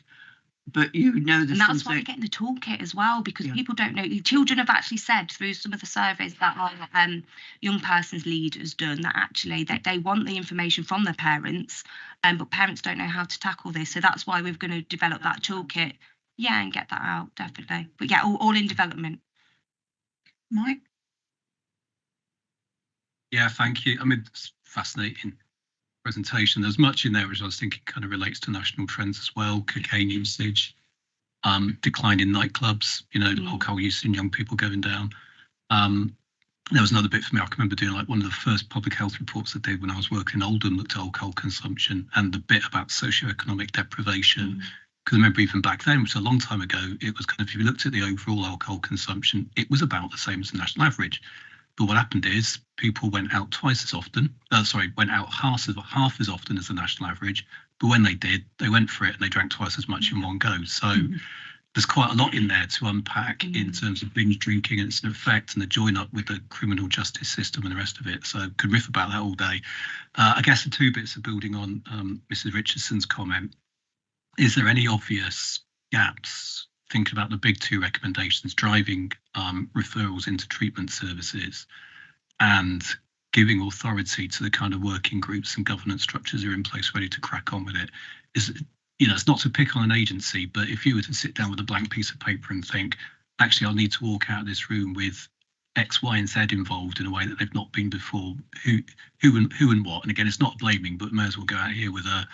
but you know there's and that's something. why we're getting the toolkit as well, because people don't know. Children have actually said through some of the surveys that our young persons lead has done, that actually they want the information from their parents, but parents don't know how to tackle this. So that's why we're going to develop that toolkit, and get that out, definitely. But all in development. Mike? Yeah, thank you. I mean, it's fascinating presentation. There's much in there which I was thinking kind of relates to national trends as well. Cocaine usage, decline in nightclubs, you know, alcohol use in young people going down. There was another bit for me. I can remember doing like one of the first public health reports I did when I was working in Oldham, looked at alcohol consumption and the bit about socioeconomic deprivation. Because I remember even back then, which was a long time ago, it was kind of, if you looked at the overall alcohol consumption, it was about the same as the national average. But what happened is people went out twice as often, went out half as often as the national average. But when they did, they went for it and they drank twice as much in one go. So there's quite a lot in there to unpack in terms of binge drinking and its effect, and the join up with the criminal justice system and the rest of it. So could riff about that all day. I guess the two bits of building on Mrs. Richardson's comment. Is there any obvious gaps? Thinking about the big two recommendations, driving referrals into treatment services and giving authority to the kind of working groups and governance structures that are in place ready to crack on with it. Is, you know, it's not to pick on an agency, but if you were to sit down with a blank piece of paper and think, actually, I'll need to walk out of this room with X, Y, and Z involved in a way that they've not been before, who and what. And again, it's not blaming, but may as well go out here with a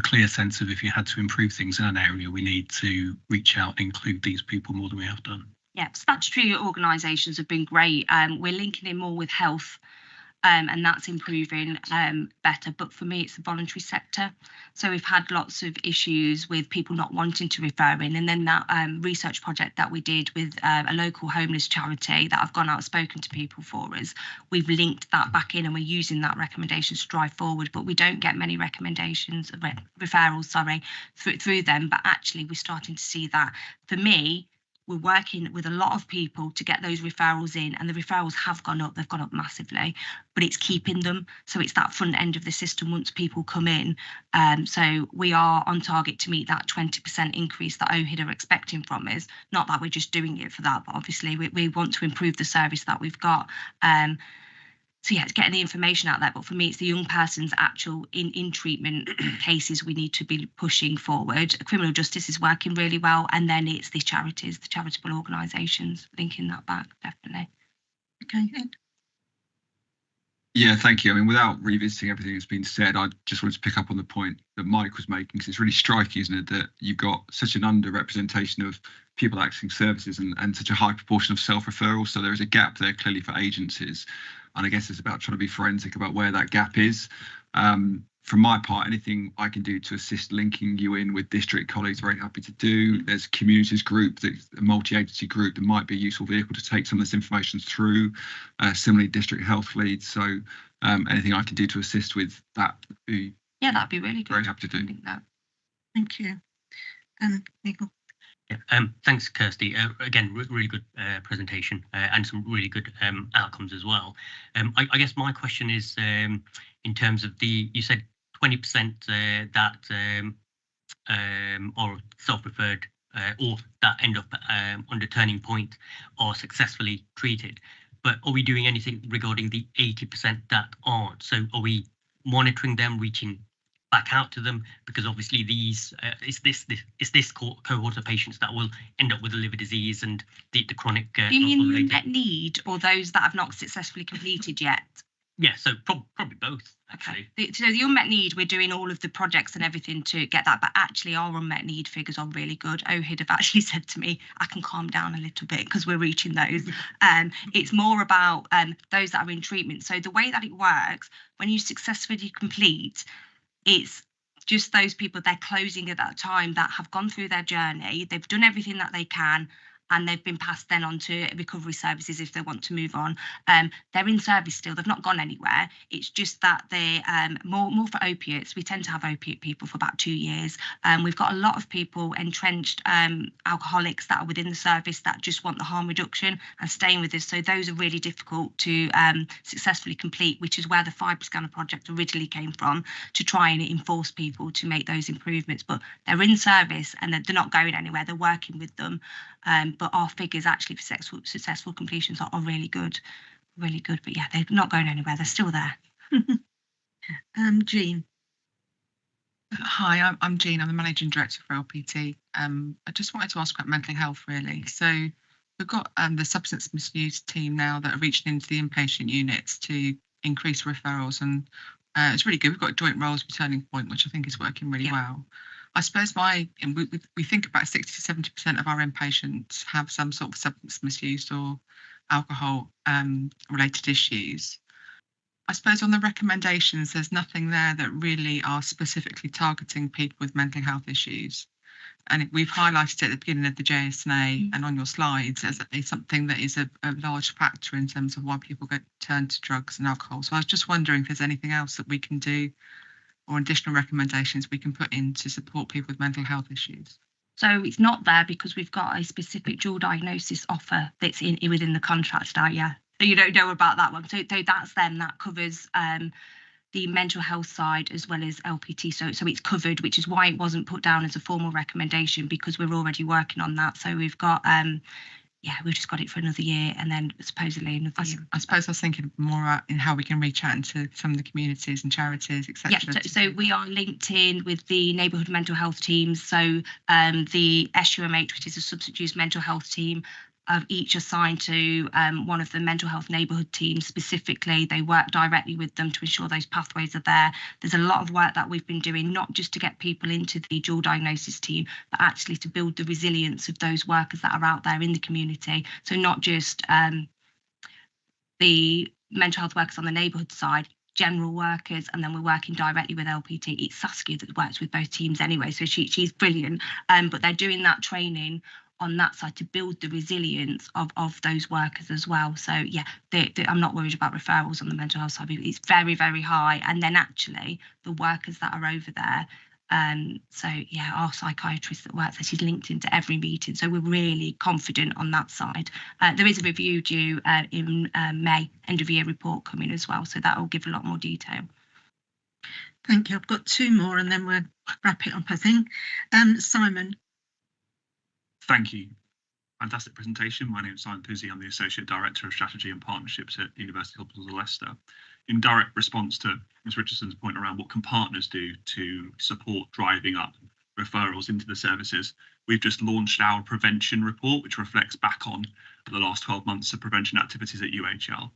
clear sense of, if you had to improve things in an area, we need to reach out and include these people more than we have done. Yeah, statutory organisations have been great. We're linking in more with health, and that's improving better. But for me, it's the voluntary sector. So we've had lots of issues with people not wanting to refer in. And then that research project that we did with a local homeless charity that I've gone out and spoken to people for us, we've linked that back in and we're using that recommendation to drive forward. But we don't get many recommendations, referrals, through them. But actually, we're starting to see that. For me, we're working with a lot of people to get those referrals in, and the referrals have gone up. They've gone up massively, but it's keeping them. So it's that front end of the system once people come in. So we are on target to meet that 20% increase that OHID are expecting from us. Not that we're just doing it for that, but obviously we want to improve the service that we've got. So yeah, it's getting the information out there. But for me, it's the young person's actual in treatment cases we need to be pushing forward. Criminal justice is working really well. And then it's the charities, the charitable organisations, linking that back, definitely. Okay, Ed. Yeah, thank you. I mean, without revisiting everything that's been said, I just wanted to pick up on the point that Mike was making, because it's really striking, isn't it, that you've got such an underrepresentation of people accessing services and such a high proportion of self-referrals. So there is a gap there clearly for agencies. And I guess it's about trying to be forensic about where that gap is. From my part, anything I can do to assist linking you in with district colleagues, very happy to do. There's a communities group, a multi-agency group that might be a useful vehicle to take some of this information through. Similarly, district health leads. So anything I can do to assist with that would be that'd be really good. Very happy to do. Thank you. And Nicole. Yeah, thanks, Kirsty. Again, really good presentation and some really good outcomes as well. I guess my question is in terms of you said 20% that are self-referred or that end up under Turning Point are successfully treated. But are we doing anything regarding the 80% that aren't? So are we monitoring them, reaching back out to them, because obviously these it's this cohort of patients that will end up with the liver disease and the chronic. Do you mean the unmet need or those that have not successfully completed yet? Yeah, so probably both, actually. Okay. So the unmet need, we're doing all of the projects and everything to get that, but actually our unmet need figures are really good. OHID have actually said to me, I can calm down a little bit because we're reaching those. It's more about those that are in treatment. So the way that it works, when you successfully complete, it's just those people they're closing at that time that have gone through their journey, they've done everything that they can, and they've been passed then on to recovery services if they want to move on. They're in service still, they've not gone anywhere. It's just that they more for opiates. We tend to have opiate people for about 2 years. We've got a lot of people entrenched alcoholics that are within the service that just want the harm reduction and staying with us. So those are really difficult to successfully complete, which is where the FibroScanner project originally came from, to try and enforce people to make those improvements. But they're in service and they're not going anywhere, they're working with them. But our figures actually for successful completions are really good. But yeah, they're not going anywhere. They're still there. Jean. Hi, I'm Jean. I'm the Managing Director for LPT. I just wanted to ask about mental health, really. So we've got the substance misuse team now that are reaching into the inpatient units to increase referrals, and it's really good. We've got joint roles with Turning Point, which I think is working really well. I suppose we think about 60 to 70% of our inpatients have some sort of substance misuse or alcohol related issues. I suppose on the recommendations, there's nothing there that really are specifically targeting people with mental health issues. And we've highlighted it at the beginning of the JSNA and on your slides as something that is a large factor in terms of why people turn to drugs and alcohol. So I was just wondering if there's anything else that we can do or additional recommendations we can put in to support people with mental health issues. So it's not there because we've got a specific dual diagnosis offer that's within the contract now, yeah. So you don't know about that one. So that's then, that covers the mental health side as well as LPT. So it's covered, which is why it wasn't put down as a formal recommendation, because we're already working on that. So we've got we've just got it for another year, and then supposedly another year. I suppose I was thinking more in how we can reach out into some of the communities and charities, etc. Yeah, so we are linked in with the neighbourhood mental health teams. So the SUMH, which is a substance use mental health team, each assigned to one of the mental health neighbourhood teams specifically. They work directly with them to ensure those pathways are there. There's a lot of work that we've been doing, not just to get people into the dual diagnosis team, but actually to build the resilience of those workers that are out there in the community. So not just the mental health workers on the neighbourhood side, general workers, and then we're working directly with LPT. It's Saskia that works with both teams anyway, so she's brilliant. But they're doing that training on that side to build the resilience of those workers as well. So yeah, I'm not worried about referrals on the mental health side. It's very, very high. And then actually the workers that are over there, so yeah, our psychiatrist that works there, she's linked into every meeting. So we're really confident on that side. There is a review due in May, end of year report coming as well. So that will give a lot more detail. Thank you. I've got 2 more and then we'll wrap it up, I think. Simon. Thank you. Fantastic presentation. My name is Simon Puzzi. I'm the Associate Director of Strategy and Partnerships at University Hospitals of Leicester. In direct response to Ms Richardson's point around what can partners do to support driving up referrals into the services, we've just launched our prevention report, which reflects back on the last 12 months of prevention activities at UHL,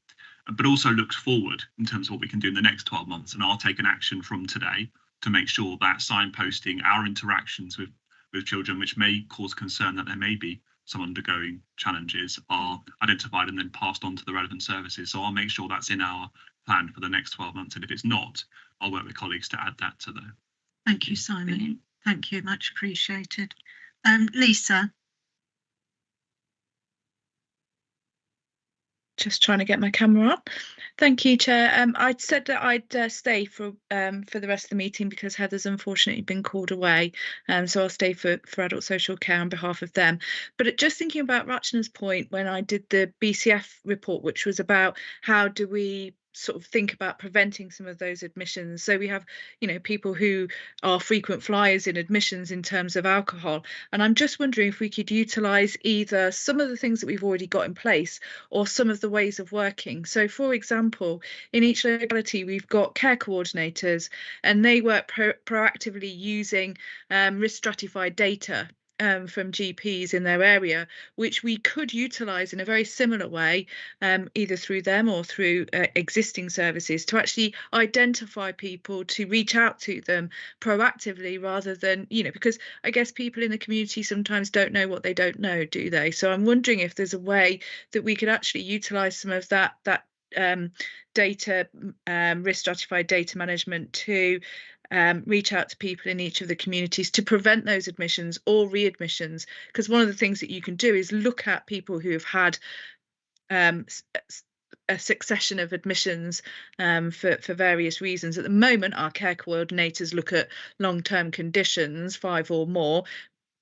but also looks forward in terms of what we can do in the next 12 months. And I'll take an action from today to make sure that signposting our interactions with children which may cause concern that there may be some undergoing challenges are identified and then passed on to the relevant services. So I'll make sure that's in our plan for the next 12 months. And if it's not, I'll work with colleagues to add that to there. Thank you, Simon. Brilliant. Thank you, much appreciated. Lisa. Just trying to get my camera on. Thank you, Chair. I'd said that I'd stay for the rest of the meeting because Heather's unfortunately been called away. So I'll stay for adult social care on behalf of them. But just thinking about Rachna's point when I did the BCF report, which was about how do we sort of think about preventing some of those admissions. So we have, you know, people who are frequent flyers in admissions in terms of alcohol. And I'm just wondering if we could utilise either some of the things that we've already got in place or some of the ways of working. So, for example, in each locality, we've got care coordinators and they work proactively using risk stratified data from GPs in their area, which we could utilise in a very similar way, either through them or through existing services, to actually identify people, to reach out to them proactively rather than, you know, because I guess people in the community sometimes don't know what they don't know, do they? So I'm wondering if there's a way that we could actually utilise some of that data, risk stratified data management to reach out to people in each of the communities to prevent those admissions or readmissions, because one of the things that you can do is look at people who have had a succession of admissions for various reasons. At the moment, our care coordinators look at long-term conditions, 5 or more,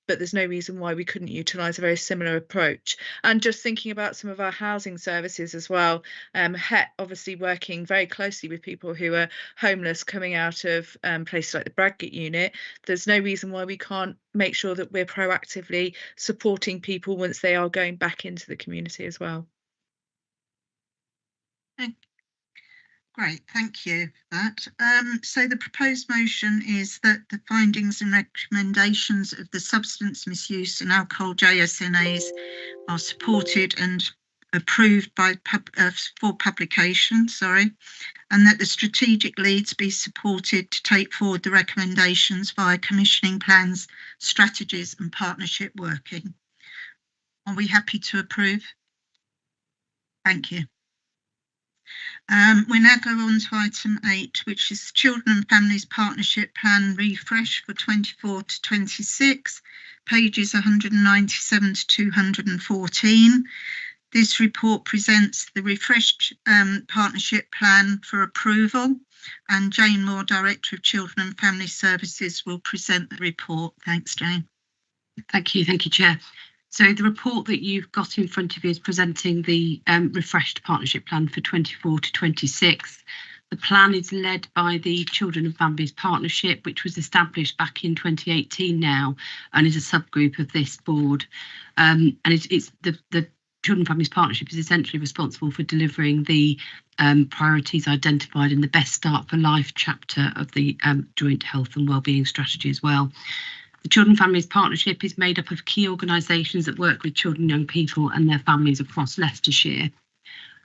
but there's no reason why we couldn't utilise a very similar approach. And just thinking about some of our housing services as well, HET obviously working very closely with people who are homeless coming out of places like the Bradgate unit. There's no reason why we can't make sure that we're proactively supporting people once they are going back into the community as well. Great, thank you for that. So the proposed motion is that the findings and recommendations of the substance misuse and alcohol JSNAs are supported and approved by for publication, and that the strategic leads be supported to take forward the recommendations via commissioning plans, strategies and partnership working. Are we happy to approve? Thank you. We now go on to item 8, which is Children and Families Partnership Plan Refresh for 24 to 26, pages 197 to 214. This report presents the refreshed partnership plan for approval, and Jane Moore, Director of Children and Family Services, will present the report. Thanks, Jane. Thank you, Chair. So the report that you've got in front of you is presenting the refreshed partnership plan for 24 to 26. The plan is led by the Children and Families Partnership, which was established back in 2018 now, and is a subgroup of this board. And it's the Children and Families Partnership is essentially responsible for delivering the priorities identified in the Best Start for Life chapter of the Joint Health and Wellbeing Strategy as well. The Children and Families Partnership is made up of key organisations that work with children and young people and their families across Leicestershire.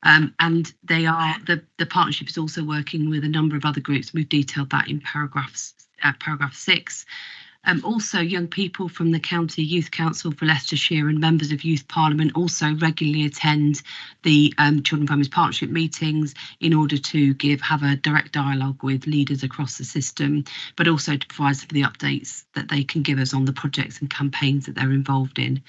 And they are the partnership is also working with a number of other groups. We've detailed that in paragraph 6. Also, young people from the County Youth Council for Leicestershire and members of Youth Parliament also regularly attend the Children and Families Partnership meetings in order to have a direct dialogue with leaders across the system, but also to provide some of the updates that they can give us on the projects and campaigns that they're involved in.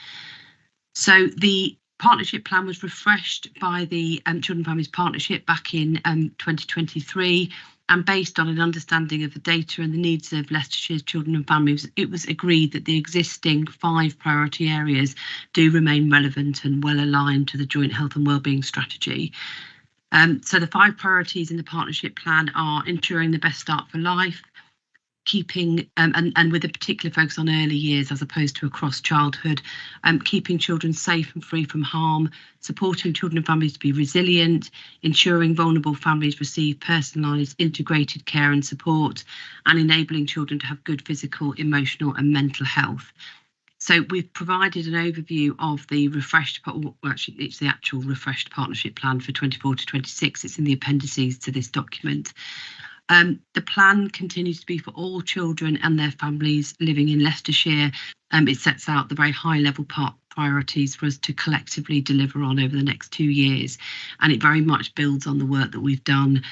So the partnership plan was refreshed by the Children and Families Partnership back in 2023. And based on an understanding of the data and the needs of Leicestershire's children and families, it was agreed that the existing 5 priority areas do remain relevant and well aligned to the Joint Health and Wellbeing Strategy. So the 5 priorities in the partnership plan are ensuring the best start for life, keeping and with a particular focus on early years as opposed to across childhood, keeping children safe and free from harm, supporting children and families to be resilient, ensuring vulnerable families receive personalised integrated care and support, and enabling children to have good physical, emotional and mental health. So we've provided an overview of the refreshed, well, actually it's the actual refreshed partnership plan for 24 to 26. It's in the appendices to this document. The plan continues to be for all children and their families living in Leicestershire. It sets out the very high level priorities for us to collectively deliver on over the next 2 years. And it very much builds on the work that we've done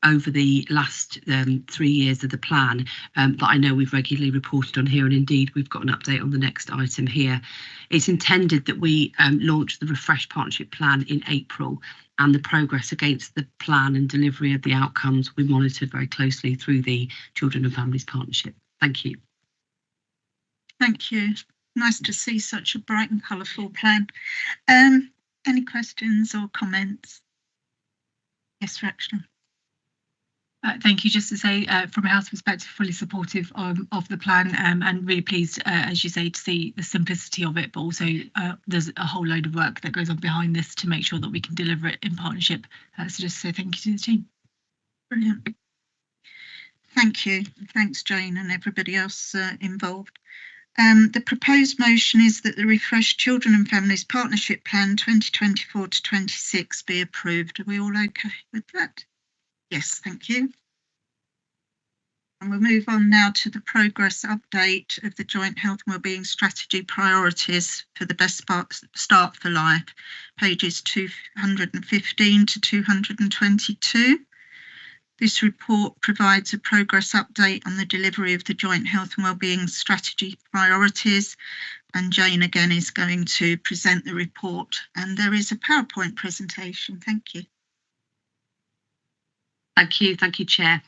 over the last 3 years of the plan that I know we've regularly reported on here, and indeed we've got an update on the next item here. It's intended that we launch the refreshed partnership plan in April, and the progress against the plan and delivery of the outcomes we monitored very closely through the Children and Families Partnership. Thank you. Thank you. Nice to see such a bright and colourful plan. Any questions or comments? Yes, Rachel. Thank you. Just to say, from a health perspective, fully supportive of the plan, and really pleased, as you say, to see the simplicity of it, but also there's a whole load of work that goes on behind this to make sure that we can deliver it in partnership. So just to say thank you to the team. Brilliant. Thank you. Thanks, Jane, and everybody else involved. The proposed motion is that the refreshed Children and Families Partnership Plan 2024 to 26 be approved. Are we all okay with that? Yes, thank you. And we'll move on now to the progress update of the Joint Health and Wellbeing Strategy priorities for the Best Start for Life, pages 215 to 222. This report provides a progress update on the delivery of the Joint Health and Wellbeing Strategy priorities, and Jane again is going to present the report, and there is a PowerPoint presentation. Thank you. Thank you, Chair.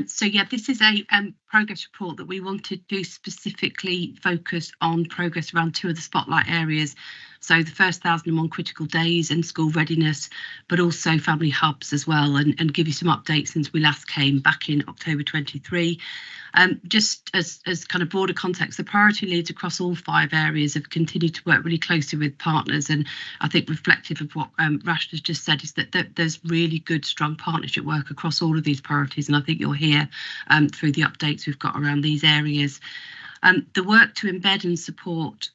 So yeah, this is a progress report that we wanted to specifically focus on progress around two of the spotlight areas. So the first 1,001 critical days and school readiness, but also family hubs as well, and give you some updates since we last came back in October 23. Just as kind of broader context, the priority leads across all 5 areas have continued to work really closely with partners, and I think reflective of what Rash has just said is that there's really good, strong partnership work across all of these priorities, and I think you'll hear through the updates we've got around these areas. The work to embed and support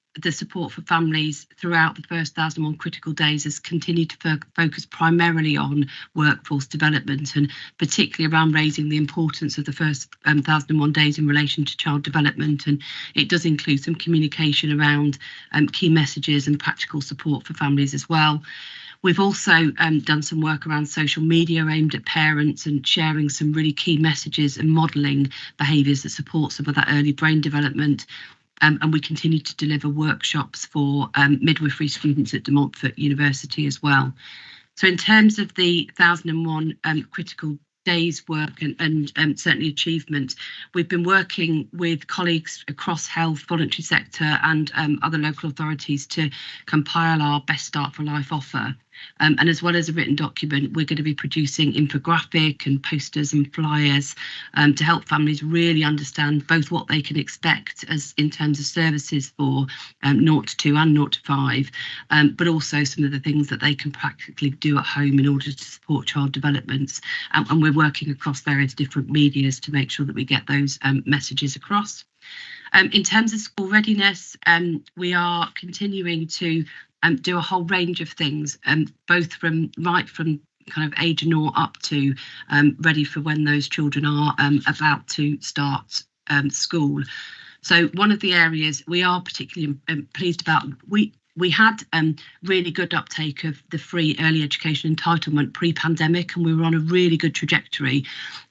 for families throughout the first 1,001 critical days has continued to focus primarily on workforce development, and particularly around raising the importance of the first 1,001 days in relation to child development. And it does include some communication around key messages and practical support for families as well. We've also done some work around social media aimed at parents and sharing some really key messages and modelling behaviours that support some of that early brain development. And we continue to deliver workshops for midwifery students at De Montfort University as well. So in terms of the 1,001 critical days work and certainly achievement, we've been working with colleagues across health, voluntary sector and other local authorities to compile our Best Start for Life offer. And as well as a written document, we're going to be producing infographic and posters and flyers to help families really understand both what they can expect as in terms of services for 0 to 2 and 0 to 5, but also some of the things that they can practically do at home in order to support child developments. And we're working across various different medias to make sure that we get those messages across. In terms of school readiness, we are continuing to do a whole range of things, both from kind of age 0 up to ready for when those children are about to start school. So one of the areas we are particularly pleased about, we had really good uptake of the free early education entitlement pre-pandemic, and we were on a really good trajectory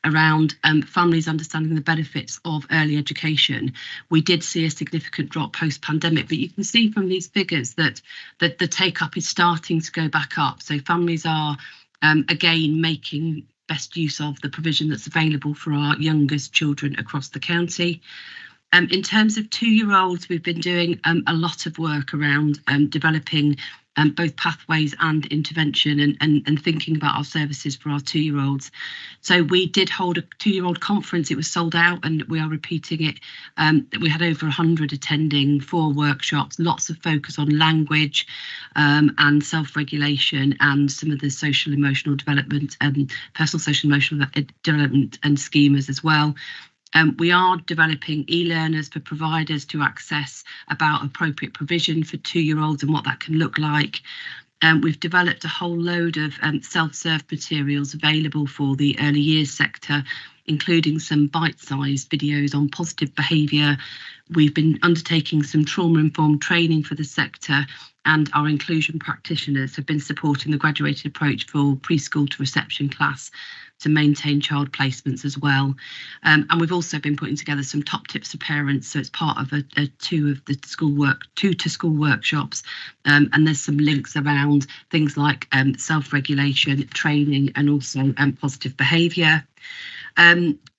around families understanding the benefits of early education. We did see a significant drop post-pandemic, but you can see from these figures that the take-up is starting to go back up. So families are again making best use of the provision that's available for our youngest children across the county. In terms of 2-year-olds, we've been doing a lot of work around developing both pathways and intervention and thinking about our services for our 2-year-olds. So we did hold a 2-year-old conference. It was sold out and we are repeating it. We had over 100 attending, 4 workshops, lots of focus on language and self-regulation and some of the social emotional development and personal social emotional development and schemas as well. We are developing e-learners for providers to access about appropriate provision for 2-year-olds and what that can look like. We've developed a whole load of self-serve materials available for the early years sector, including some bite-sized videos on positive behaviour, We've been undertaking some trauma-informed training for the sector, and our inclusion practitioners have been supporting the graduated approach for preschool to reception class to maintain child placements as well. And we've also been putting together some top tips for parents. So it's part of two to school workshops. And there's some links around things like self-regulation, training, and also positive behaviour.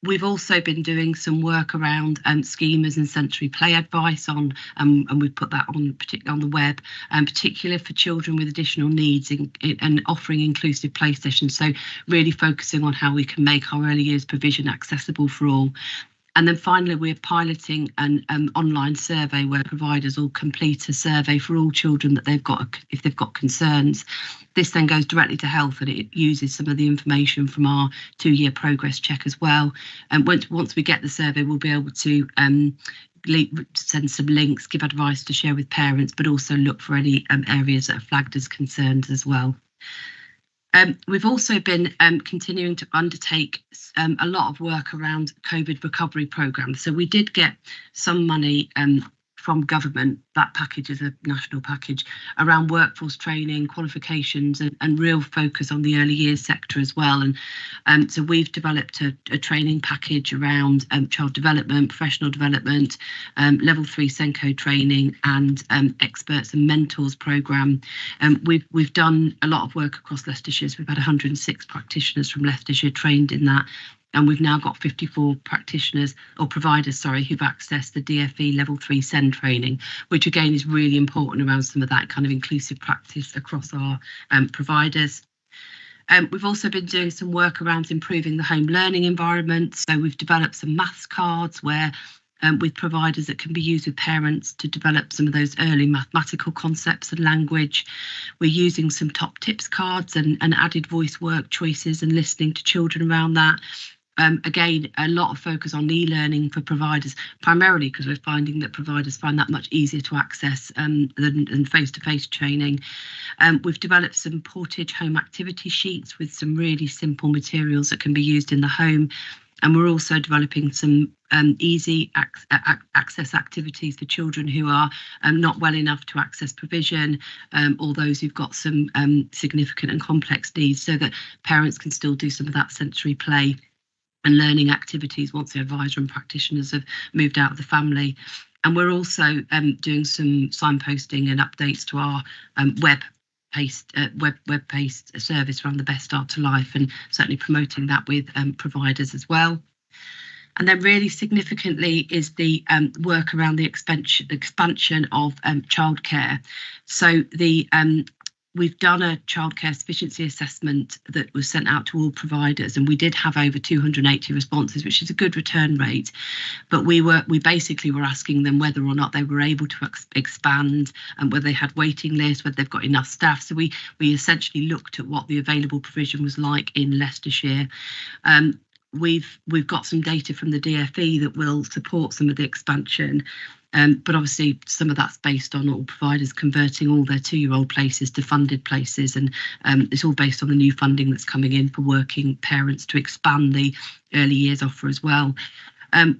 We've also been doing some work around schemas and sensory play advice on, and we've put that on the web, particularly for children with additional needs and offering inclusive play sessions. So really focusing on how we can make our early years provision accessible for all. And then finally, we're piloting an online survey where providers will complete a survey for all children that if they've got concerns. This then goes directly to health, and it uses some of the information from our 2-year progress check as well. And once we get the survey, we'll be able to send some links, give advice to share with parents, but also look for any areas that are flagged as concerns as well. We've also been continuing to undertake a lot of work around COVID recovery programmes. So we did get some money from government. That package is a national package around workforce training, qualifications, and real focus on the early years sector as well. And so we've developed a training package around child development, professional development, level 3 Senko training, and experts and mentors programme. We've done a lot of work across Leicestershire. So we've had 106 practitioners from Leicestershire trained in that. And we've now got 54 practitioners or providers, sorry, who've accessed the DFE level 3 SEND training, which again is really important around some of that kind of inclusive practice across our providers. We've also been doing some work around improving the home learning environment. So we've developed some maths cards where with providers that can be used with parents to develop some of those early mathematical concepts and language. We're using some top tips cards and added voice work choices and listening to children around that. Again, a lot of focus on e-learning for providers, primarily because we're finding that providers find that much easier to access than face-to-face training. We've developed some Portage home activity sheets with some really simple materials that can be used in the home. And we're also developing some easy access activities for children who are not well enough to access provision, or those who've got some significant and complex needs, so that parents can still do some of that sensory play and learning activities once the advisor and practitioners have moved out of the family. And we're also doing some signposting and updates to our web-based service around the Best Start to Life, and certainly promoting that with providers as well. And then really significantly is the work around the expansion of childcare. So we've done a childcare sufficiency assessment that was sent out to all providers, and we did have over 280 responses, which is a good return rate. But we basically were asking them whether or not they were able to expand, and whether they had waiting lists, whether they've got enough staff. So we essentially looked at what the available provision was like in Leicestershire. We've got some data from the DFE that will support some of the expansion. But obviously some of that's based on all providers converting all their 2-year-old places to funded places, and it's all based on the new funding that's coming in for working parents to expand the early years offer as well.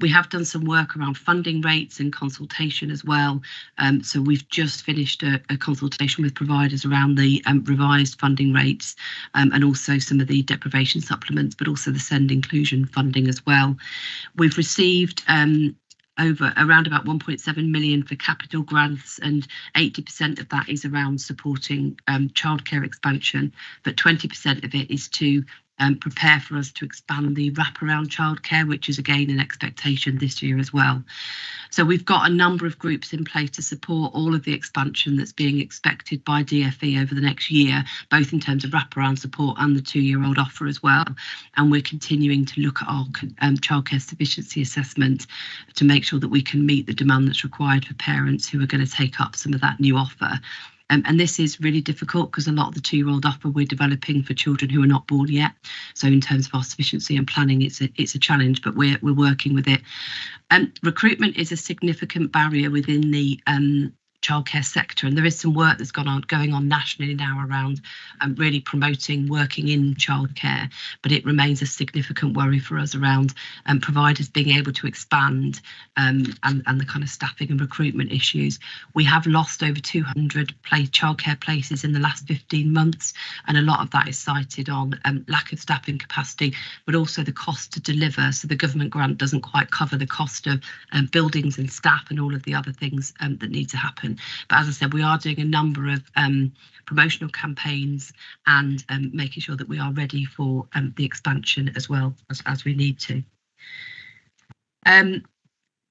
We have done some work around funding rates and consultation as well. So we've just finished a consultation with providers around the revised funding rates, and also some of the deprivation supplements, but also the SEND inclusion funding as well. We've received around about 1.7 million for capital grants, and 80% of that is around supporting childcare expansion, but 20% of it is to prepare for us to expand the wraparound childcare, which is again an expectation this year as well. So we've got a number of groups in place to support all of the expansion that's being expected by DFE over the next year, both in terms of wraparound support and the 2-year-old offer as well. And we're continuing to look at our childcare sufficiency assessment to make sure that we can meet the demand that's required for parents who are going to take up some of that new offer. And this is really difficult because a lot of the 2-year-old offer we're developing for children who are not born yet. So in terms of our sufficiency and planning, it's a challenge, but we're working with it. Recruitment is a significant barrier within the childcare sector, and there is some work that's going on nationally now around really promoting working in childcare, but it remains a significant worry for us around providers being able to expand and the kind of staffing and recruitment issues. We have lost over 200 childcare places in the last 15 months, and a lot of that is cited on lack of staffing capacity, but also the cost to deliver. So the government grant doesn't quite cover the cost of buildings and staff and all of the other things that need to happen. But as I said, we are doing a number of promotional campaigns and making sure that we are ready for the expansion as well as we need to.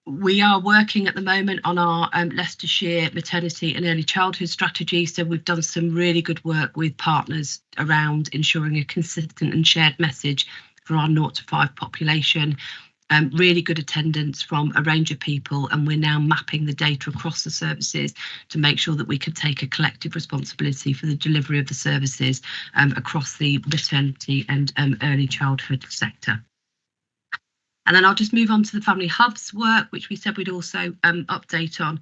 We are working at the moment on our Leicestershire maternity and early childhood strategy. So we've done some really good work with partners around ensuring a consistent and shared message for our 0 to 5 population. Really good attendance from a range of people, and we're now mapping the data across the services to make sure that we can take a collective responsibility for the delivery of the services across the maternity and early childhood sector. And then I'll just move on to the Family Hubs work, which we said we'd also update on.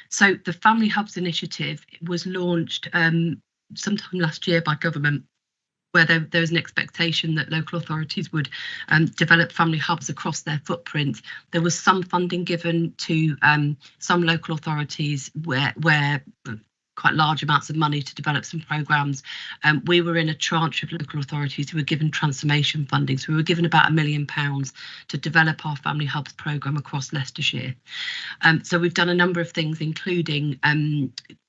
So the Family Hubs initiative was launched sometime last year by government, where there was an expectation that local authorities would develop family hubs across their footprint. There was some funding given to some local authorities where quite large amounts of money to develop some programmes. We were in a tranche of local authorities who were given transformation funding. So we were given about £1 million to develop our Family Hubs programme across Leicestershire. So we've done a number of things, including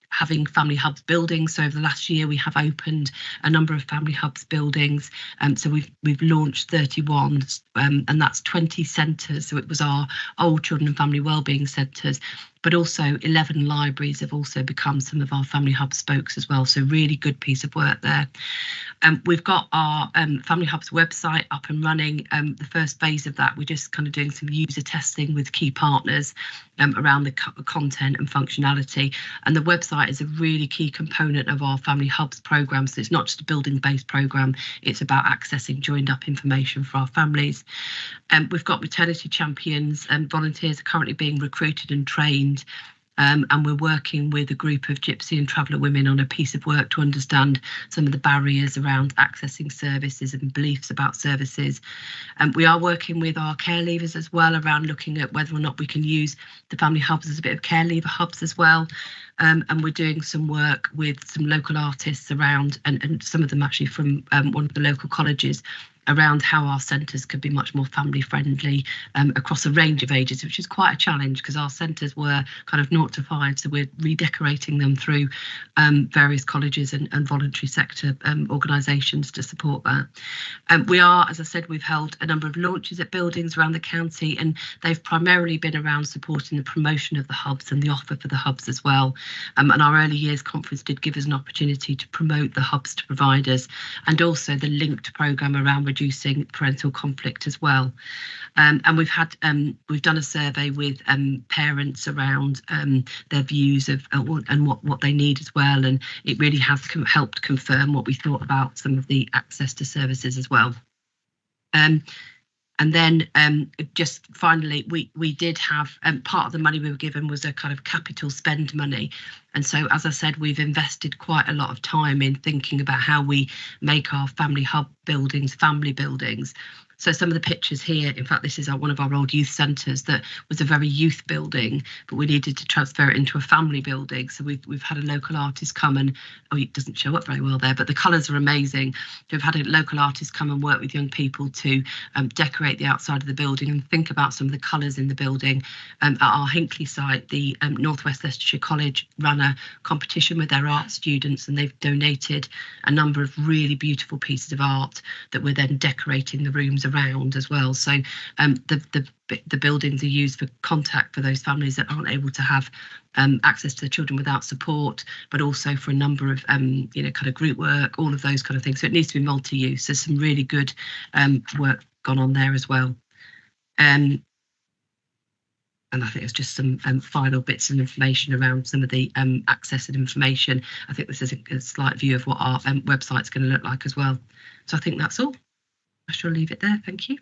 having Family Hubs buildings. So over the last year, we have opened a number of Family Hubs buildings. So we've launched 31, and that's 20 centres. So it was our old children and family wellbeing centres, but also 11 libraries have also become some of our Family Hub spokes as well. So really good piece of work there. We've got our Family Hubs website up and running. The first phase of that, we're just kind of doing some user testing with key partners around the content and functionality. And the website is a really key component of our Family Hubs programme. So it's not just a building-based programme, it's about accessing joined up information for our families. We've got maternity champions and volunteers are currently being recruited and trained. And we're working with a group of gypsy and traveller women on a piece of work to understand some of the barriers around accessing services and beliefs about services. We are working with our care leavers as well around looking at whether or not we can use the Family Hubs as a bit of care leaver hubs as well. And we're doing some work with some local artists around, and some of them actually from one of the local colleges, around how our centres could be much more family friendly across a range of ages, which is quite a challenge because our centres were kind of 0 to 5, so we're redecorating them through various colleges and voluntary sector organisations to support that. We are, as I said, we've held a number of launches at buildings around the county, and they've primarily been around supporting the promotion of the hubs and the offer for the hubs as well. And our early years conference did give us an opportunity to promote the hubs to providers, and also the linked programme around reducing parental conflict as well. And we've done a survey with parents around their views of and what they need as well, and it really has helped confirm what we thought about some of the access to services as well. And then just finally, we did have part of the money we were given was a kind of capital spend money. And so, as I said, we've invested quite a lot of time in thinking about how we make our Family Hub buildings, family buildings. So some of the pictures here, in fact, this is one of our old youth centres that was a very youth building, but we needed to transfer it into a family building. So we've had a local artist come and, oh, it doesn't show up very well there, but the colours are amazing. We've had a local artist come and work with young people to decorate the outside of the building and think about some of the colours in the building. At our Hinckley site, the North West Leicestershire College ran a competition with their art students, and they've donated a number of really beautiful pieces of art that we're then decorating the rooms around as well. So the buildings are used for contact for those families that aren't able to have access to the children without support, but also for a number of kind of group work, all of those kind of things. So it needs to be multi-use. There's some really good work gone on there as well. And I think it's just some final bits of information around some of the access and information. I think this is a slight view of what our website's going to look like as well. So I think that's all. I shall leave it there. Thank you.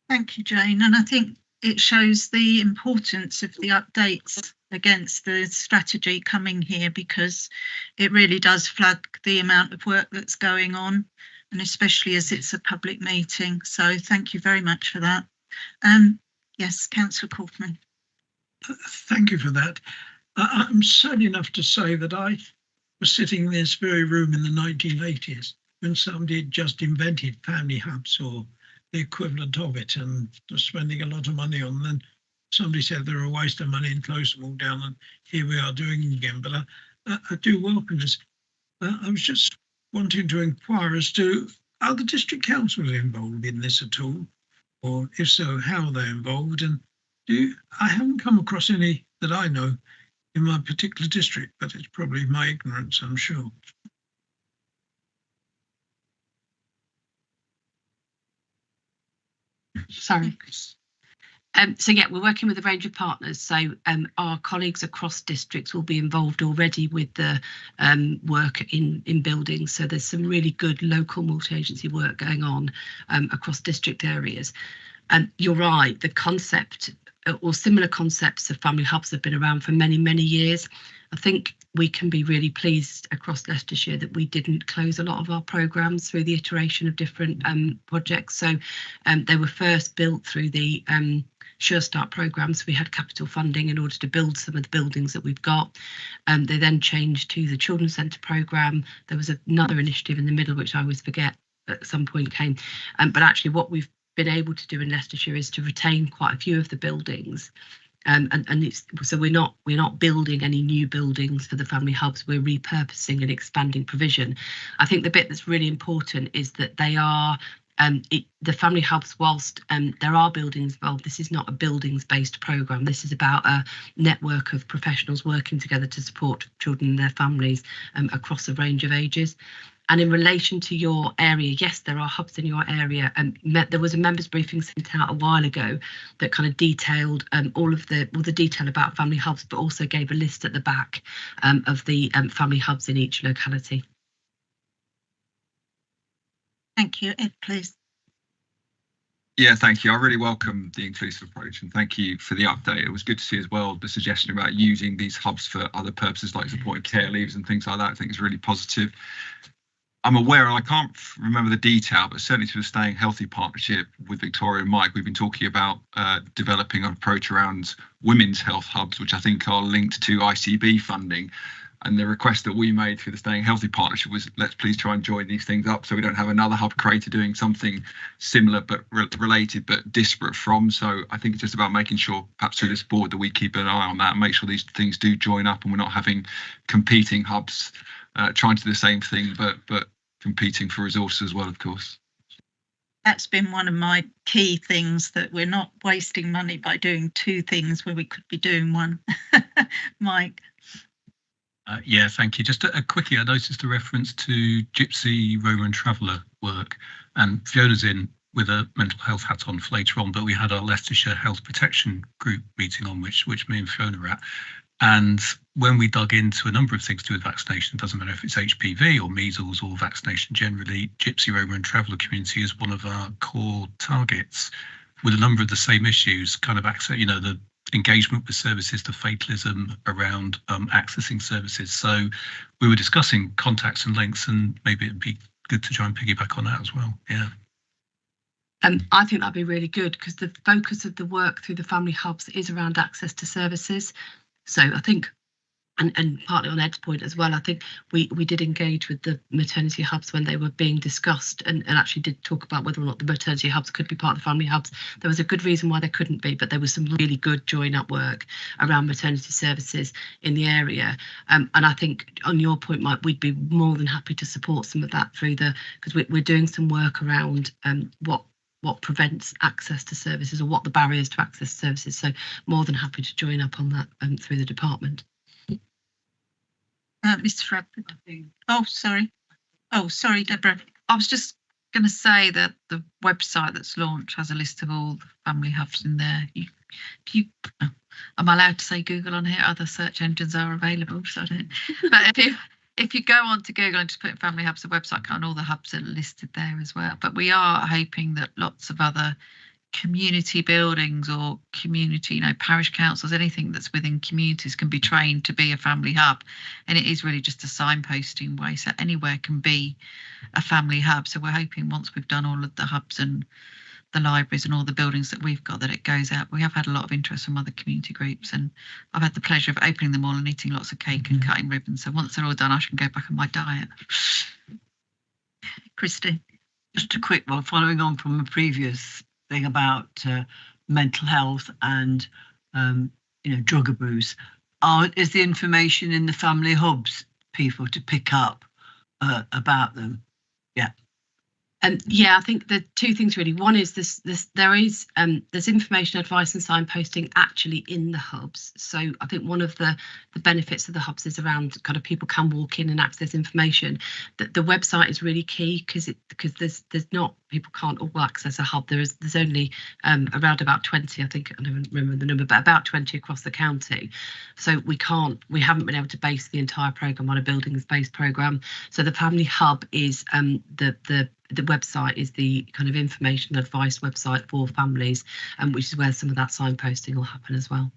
Thank you, Jane. And I think it shows the importance of the updates against the strategy coming here, because it really does flag the amount of work that's going on, and especially as it's a public meeting. So thank you very much for that. Yes, Councillor Kaufman. Thank you for that. I'm sad enough to say that I was sitting in this very room in the 1980s when somebody had just invented family hubs or the equivalent of it and was spending a lot of money on them. Somebody said they're a waste of money and closed them all down, and here we are doing it again. But I do welcome this. I was just wanting to inquire as to, are the district councils involved in this at all? Or if so, how they're involved? And I haven't come across any that I know in my particular district, but it's probably my ignorance, I'm sure. Sorry. So yeah, we're working with a range of partners. So our colleagues across districts will be involved already with the work in buildings. So there's some really good local multi-agency work going on across district areas. And you're right, the concept or similar concepts of family hubs have been around for many, many years. I think we can be really pleased across Leicestershire that we didn't close a lot of our programmes through the iteration of different projects. So they were first built through the Sure Start programmes. We had capital funding in order to build some of the buildings that we've got. They then changed to the Children's Centre programme. There was another initiative in the middle, which I always forget at some point came. But actually what we've been able to do in Leicestershire is to retain quite a few of the buildings. And it's, so we're not building any new buildings for the family hubs. We're repurposing and expanding provision. I think the bit that's really important is that they are the family hubs, whilst there are buildings involved, this is not a buildings-based programme. This is about a network of professionals working together to support children and their families across a range of ages. And in relation to your area, yes, there are hubs in your area. And there was a members briefing sent out a while ago that kind of detailed all the detail about family hubs, but also gave a list at the back of the family hubs in each locality. Thank you. Ed, please. Yeah, thank you. I really welcome the inclusive approach, and thank you for the update. It was good to see as well the suggestion about using these hubs for other purposes like supporting care leaves and things like that. I think it's really positive. I'm aware, and I can't remember the detail, but certainly through the Staying Healthy partnership with Victoria and Mike, we've been talking about developing an approach around women's health hubs, which I think are linked to ICB funding. And the request that we made through the Staying Healthy partnership was, let's please try and join these things up so we don't have another hub creator doing something similar but related but disparate from. So I think it's just about making sure, perhaps through this board, that we keep an eye on that and make sure these things do join up and we're not having competing hubs trying to do the same thing but competing for resources as well, of course. That's been one of my key things, that we're not wasting money by doing two things where we could be doing one. Mike. Yeah, thank you. Just a quickie, I noticed a reference to Gypsy Roman Traveller work, and Fiona's in with a mental health hat on for later on, but we had our Leicestershire Health Protection Group meeting on which me and Fiona were at. And when we dug into a number of things to do with vaccination, it doesn't matter if it's HPV or measles or vaccination generally, Gypsy Roman Traveller community is one of our core targets, with a number of the same issues, kind of access, you know, the engagement with services, the fatalism around accessing services. So we were discussing contacts and links, and maybe it'd be good to try and piggyback on that as well. Yeah. I think that'd be really good, because the focus of the work through the family hubs is around access to services. So I think, and partly on Ed's point as well, I think we did engage with the maternity hubs when they were being discussed, and actually did talk about whether or not the maternity hubs could be part of the family hubs. There was a good reason why they couldn't be, but there was some really good join up work around maternity services in the area. And I think on your point, Mike, we'd be more than happy to support some of that through because we're doing some work around what prevents access to services, or what the barriers to access services. So more than happy to join up on that through the department. Mr. Bradford. Oh, sorry, Deborah. I was just going to say that the website that's launched has a list of all the family hubs in there. Am I allowed to say Google on here? Other search engines are available, so I don't. But if you go on to Google and just put in family hubs, the website and all the hubs are listed there as well. But we are hoping that lots of other community buildings or community, you know, parish councils, anything that's within communities can be trained to be a family hub. And it is really just a signposting way. So anywhere can be a family hub. So we're hoping once we've done all of the hubs and the libraries and all the buildings that we've got, that it goes out. We have had a lot of interest from other community groups, and I've had the pleasure of opening them all and eating lots of cake and cutting ribbons. So once they're all done, I can go back on my diet. Christy. Just a quick one, following on from a previous thing about mental health and you know, drug abuse. Is the information in the family hubs people to pick up about them? Yeah. Yeah, I think the two things really. One is there's information, advice and signposting actually in the hubs. So I think one of the benefits of the hubs is around kind of people can walk in and access information. That the website is really key because there's not, people can't all access a hub. There's only around about 20, I think, I don't remember the number, but about 20 across the county. So we haven't been able to base the entire programme on a buildings-based programme. So the family hub is the website is the kind of information advice website for families, which is where some of that signposting will happen as well.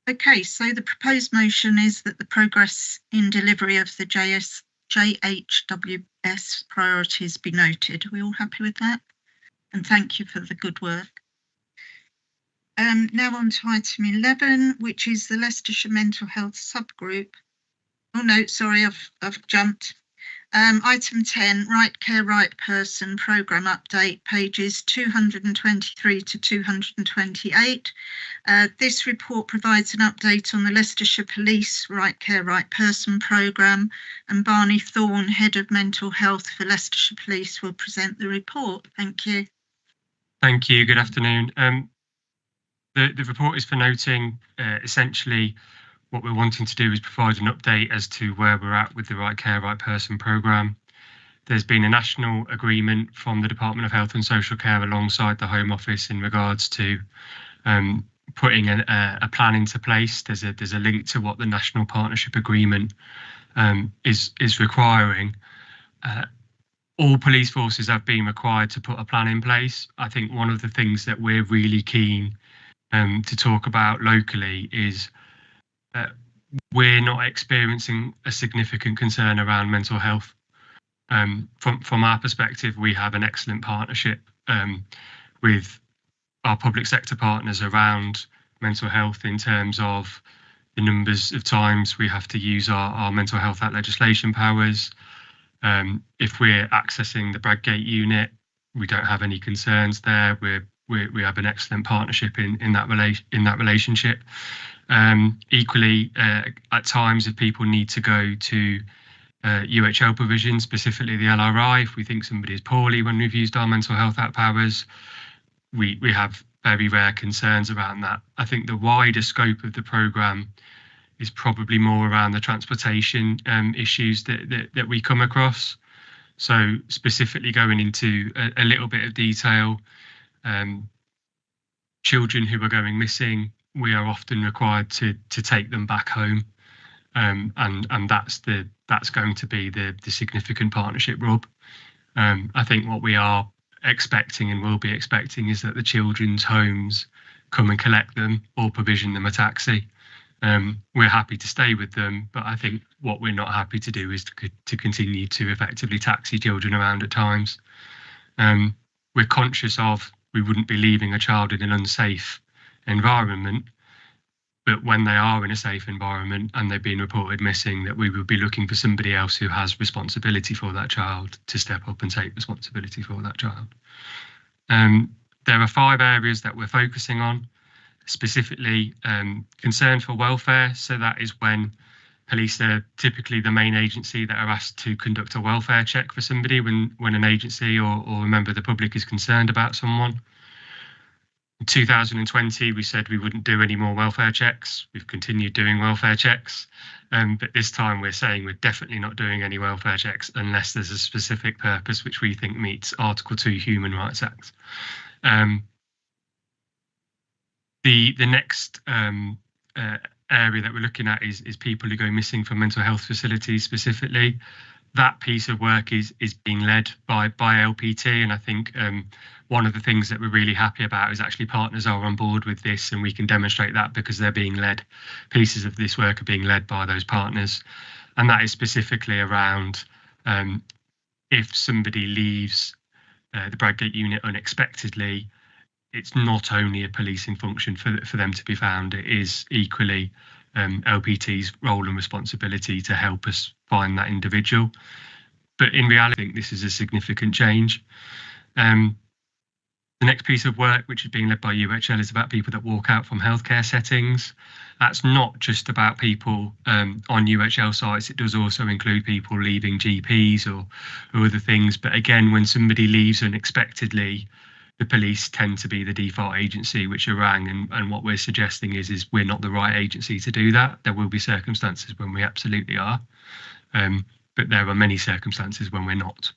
Okay, so the proposed motion is that the progress in delivery of the JHWS priorities be noted. Are we all happy with that? And thank you for the good work. Now on to item 11, which is the Leicestershire Mental Health Subgroup. Oh no, sorry, I've jumped. Item 10, Right Care, Right Person Programme Update, pages 223 to 228. This report provides an update on the Leicestershire Police Right Care, Right Person Programme, and Barney Thorne, Head of Mental Health for Leicestershire Police, will present the report. Thank you. Thank you, good afternoon. The report is for noting essentially what we're wanting to do is provide an update as to where we're at with the Right Care, Right Person programme. There's been a national agreement from the Department of Health and Social Care alongside the Home Office in regards to putting a plan into place. There's a link to what the National Partnership Agreement is requiring. All police forces have been required to put a plan in place. I think one of the things that we're really keen to talk about locally is we're not experiencing a significant concern around mental health. From our perspective, we have an excellent partnership with our public sector partners around mental health in terms of the numbers of times we have to use our Mental Health Act legislation powers. If we're accessing the Bradgate unit, we don't have any concerns there. We have an excellent partnership in that relationship. Equally, at times, if people need to go to UHL provision, specifically the LRI, if we think somebody is poorly when we've used our Mental Health Act powers, we have very rare concerns around that. I think the wider scope of the programme is probably more around the transportation issues that we come across. So specifically going into a little bit of detail, children who are going missing, we are often required to take them back home, and that's going to be the significant partnership, Rob. I think what we are expecting and will be expecting is that the children's homes come and collect them or provision them a taxi. We're happy to stay with them, but I think what we're not happy to do is to continue to effectively taxi children around at times. We're conscious of we wouldn't be leaving a child in an unsafe environment, but when they are in a safe environment and they've been reported missing, that we would be looking for somebody else who has responsibility for that child to step up and take responsibility for that child. There are 5 areas that we're focusing on, specifically concern for welfare. So that is when police are typically the main agency that are asked to conduct a welfare check for somebody when an agency or a member of the public is concerned about someone. In 2020, we said we wouldn't do any more welfare checks. We've continued doing welfare checks, but this time we're saying we're definitely not doing any welfare checks unless there's a specific purpose which we think meets Article 2 Human Rights Act. The next area that we're looking at is people who go missing from mental health facilities specifically. That piece of work is being led by LPT, and I think one of the things that we're really happy about is actually partners are on board with this, and we can demonstrate that because they're being led. Pieces of this work are being led by those partners, and that is specifically around if somebody leaves the Bradgate unit unexpectedly, it's not only a policing function for them to be found, it is equally LPT's role and responsibility to help us find that individual. But in reality, I think this is a significant change. The next piece of work, which is being led by UHL, is about people that walk out from healthcare settings. That's not just about people on UHL sites. It does also include people leaving GPs or other things. But again, when somebody leaves unexpectedly, the police tend to be the default agency which are rang, and what we're suggesting is we're not the right agency to do that. There will be circumstances when we absolutely are, but there are many circumstances when we're not.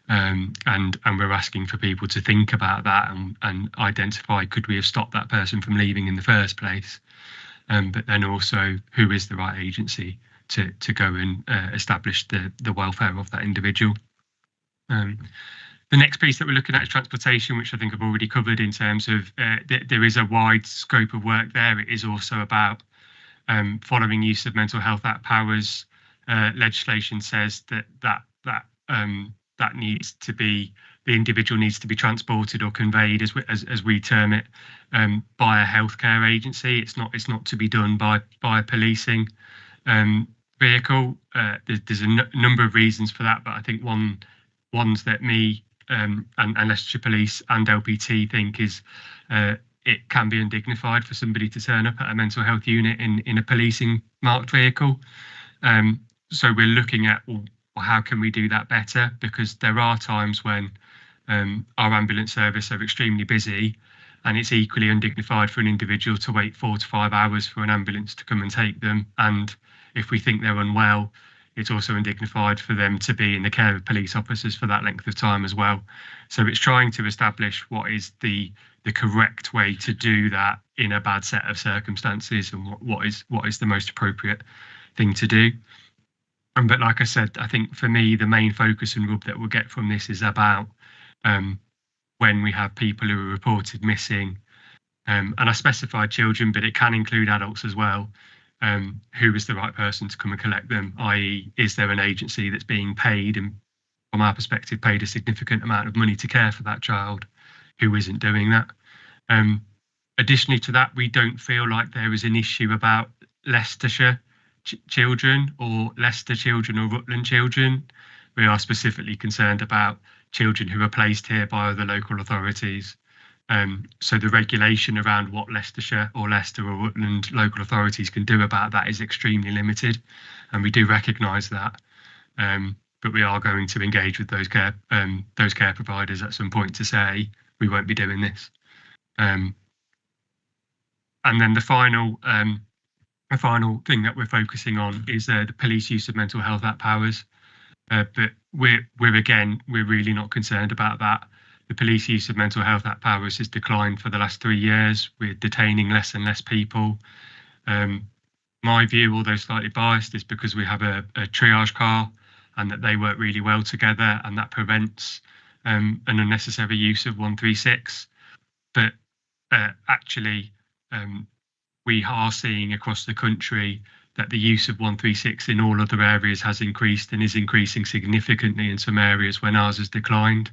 And we're asking for people to think about that and identify, could we have stopped that person from leaving in the first place? But then also, who is the right agency to go and establish the welfare of that individual? The next piece that we're looking at is transportation, which I think I've already covered in terms of there is a wide scope of work there. It is also about following use of Mental Health Act powers. Legislation says that needs to be, the individual needs to be transported or conveyed, as we term it, by a healthcare agency. It's not to be done by a policing vehicle. There's a number of reasons for that, but I think ones that me and Leicestershire Police and LPT think is it can be undignified for somebody to turn up at a mental health unit in a policing marked vehicle. So we're looking at, well, how can we do that better? Because there are times when our ambulance service are extremely busy, and it's equally undignified for an individual to wait 4 to 5 hours for an ambulance to come and take them. And if we think they're unwell, it's also undignified for them to be in the care of police officers for that length of time as well. So it's trying to establish what is the correct way to do that in a bad set of circumstances, and what is the most appropriate thing to do. But like I said, I think for me, the main focus and rub that we'll get from this is about when we have people who are reported missing, and I specified children, but it can include adults as well. Who is the right person to come and collect them, i.e. is there an agency that's being paid, and from our perspective paid a significant amount of money to care for that child who isn't doing that. Additionally to that, we don't feel like there is an issue about Leicestershire children or Leicester children or Rutland children. We are specifically concerned about children who are placed here by other local authorities. So the regulation around what Leicestershire or Leicester or Rutland local authorities can do about that is extremely limited, and we do recognise that. But we are going to engage with those care providers at some point to say we won't be doing this. And then the final thing that we're focusing on is the police use of Mental Health Act powers. But we're really not concerned about that. The police use of Mental Health Act powers has declined for the last 3 years. We're detaining less and less people. My view, although slightly biased, is because we have a triage car and that they work really well together, and that prevents an unnecessary use of 136. But actually, we are seeing across the country that the use of 136 in all other areas has increased, and is increasing significantly in some areas when ours has declined.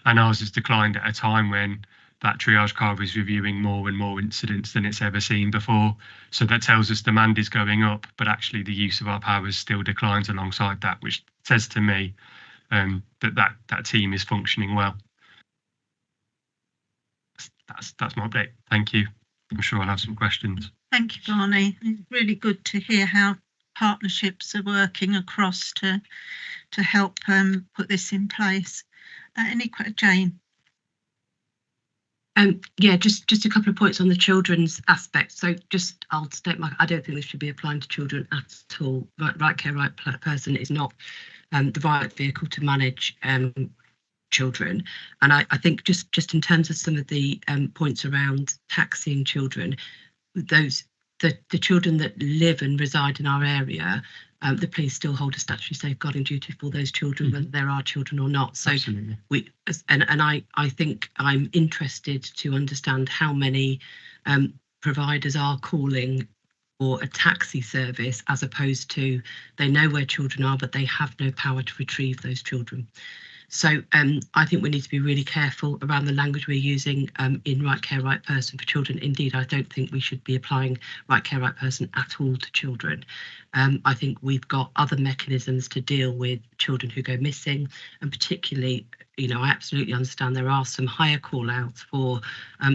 And ours has declined at a time when that triage car is reviewing more and more incidents than it's ever seen before. So that tells us demand is going up, but actually the use of our powers still declines alongside that, which says to me that team is functioning well. That's my update. Thank you. I'm sure I'll have some questions. Thank you, Barney. It's really good to hear how partnerships are working across to help put this in place. Jane? Yeah, just a couple of points on the children's aspect. So I'll state I don't think this should be applying to children at all. Right care, right person is not the right vehicle to manage children. And I think just in terms of some of the points around taxiing children, those the children that live and reside in our area, the police still hold a statutory safeguarding duty for those children, whether they're our children or not. So Absolutely. I think I'm interested to understand how many providers are calling for a taxi service, as opposed to they know where children are, but they have no power to retrieve those children. So I think we need to be really careful around the language we're using in right care, right person for children. Indeed, I don't think we should be applying right care, right person at all to children. I think we've got other mechanisms to deal with children who go missing, and particularly, you know, I absolutely understand there are some higher call outs for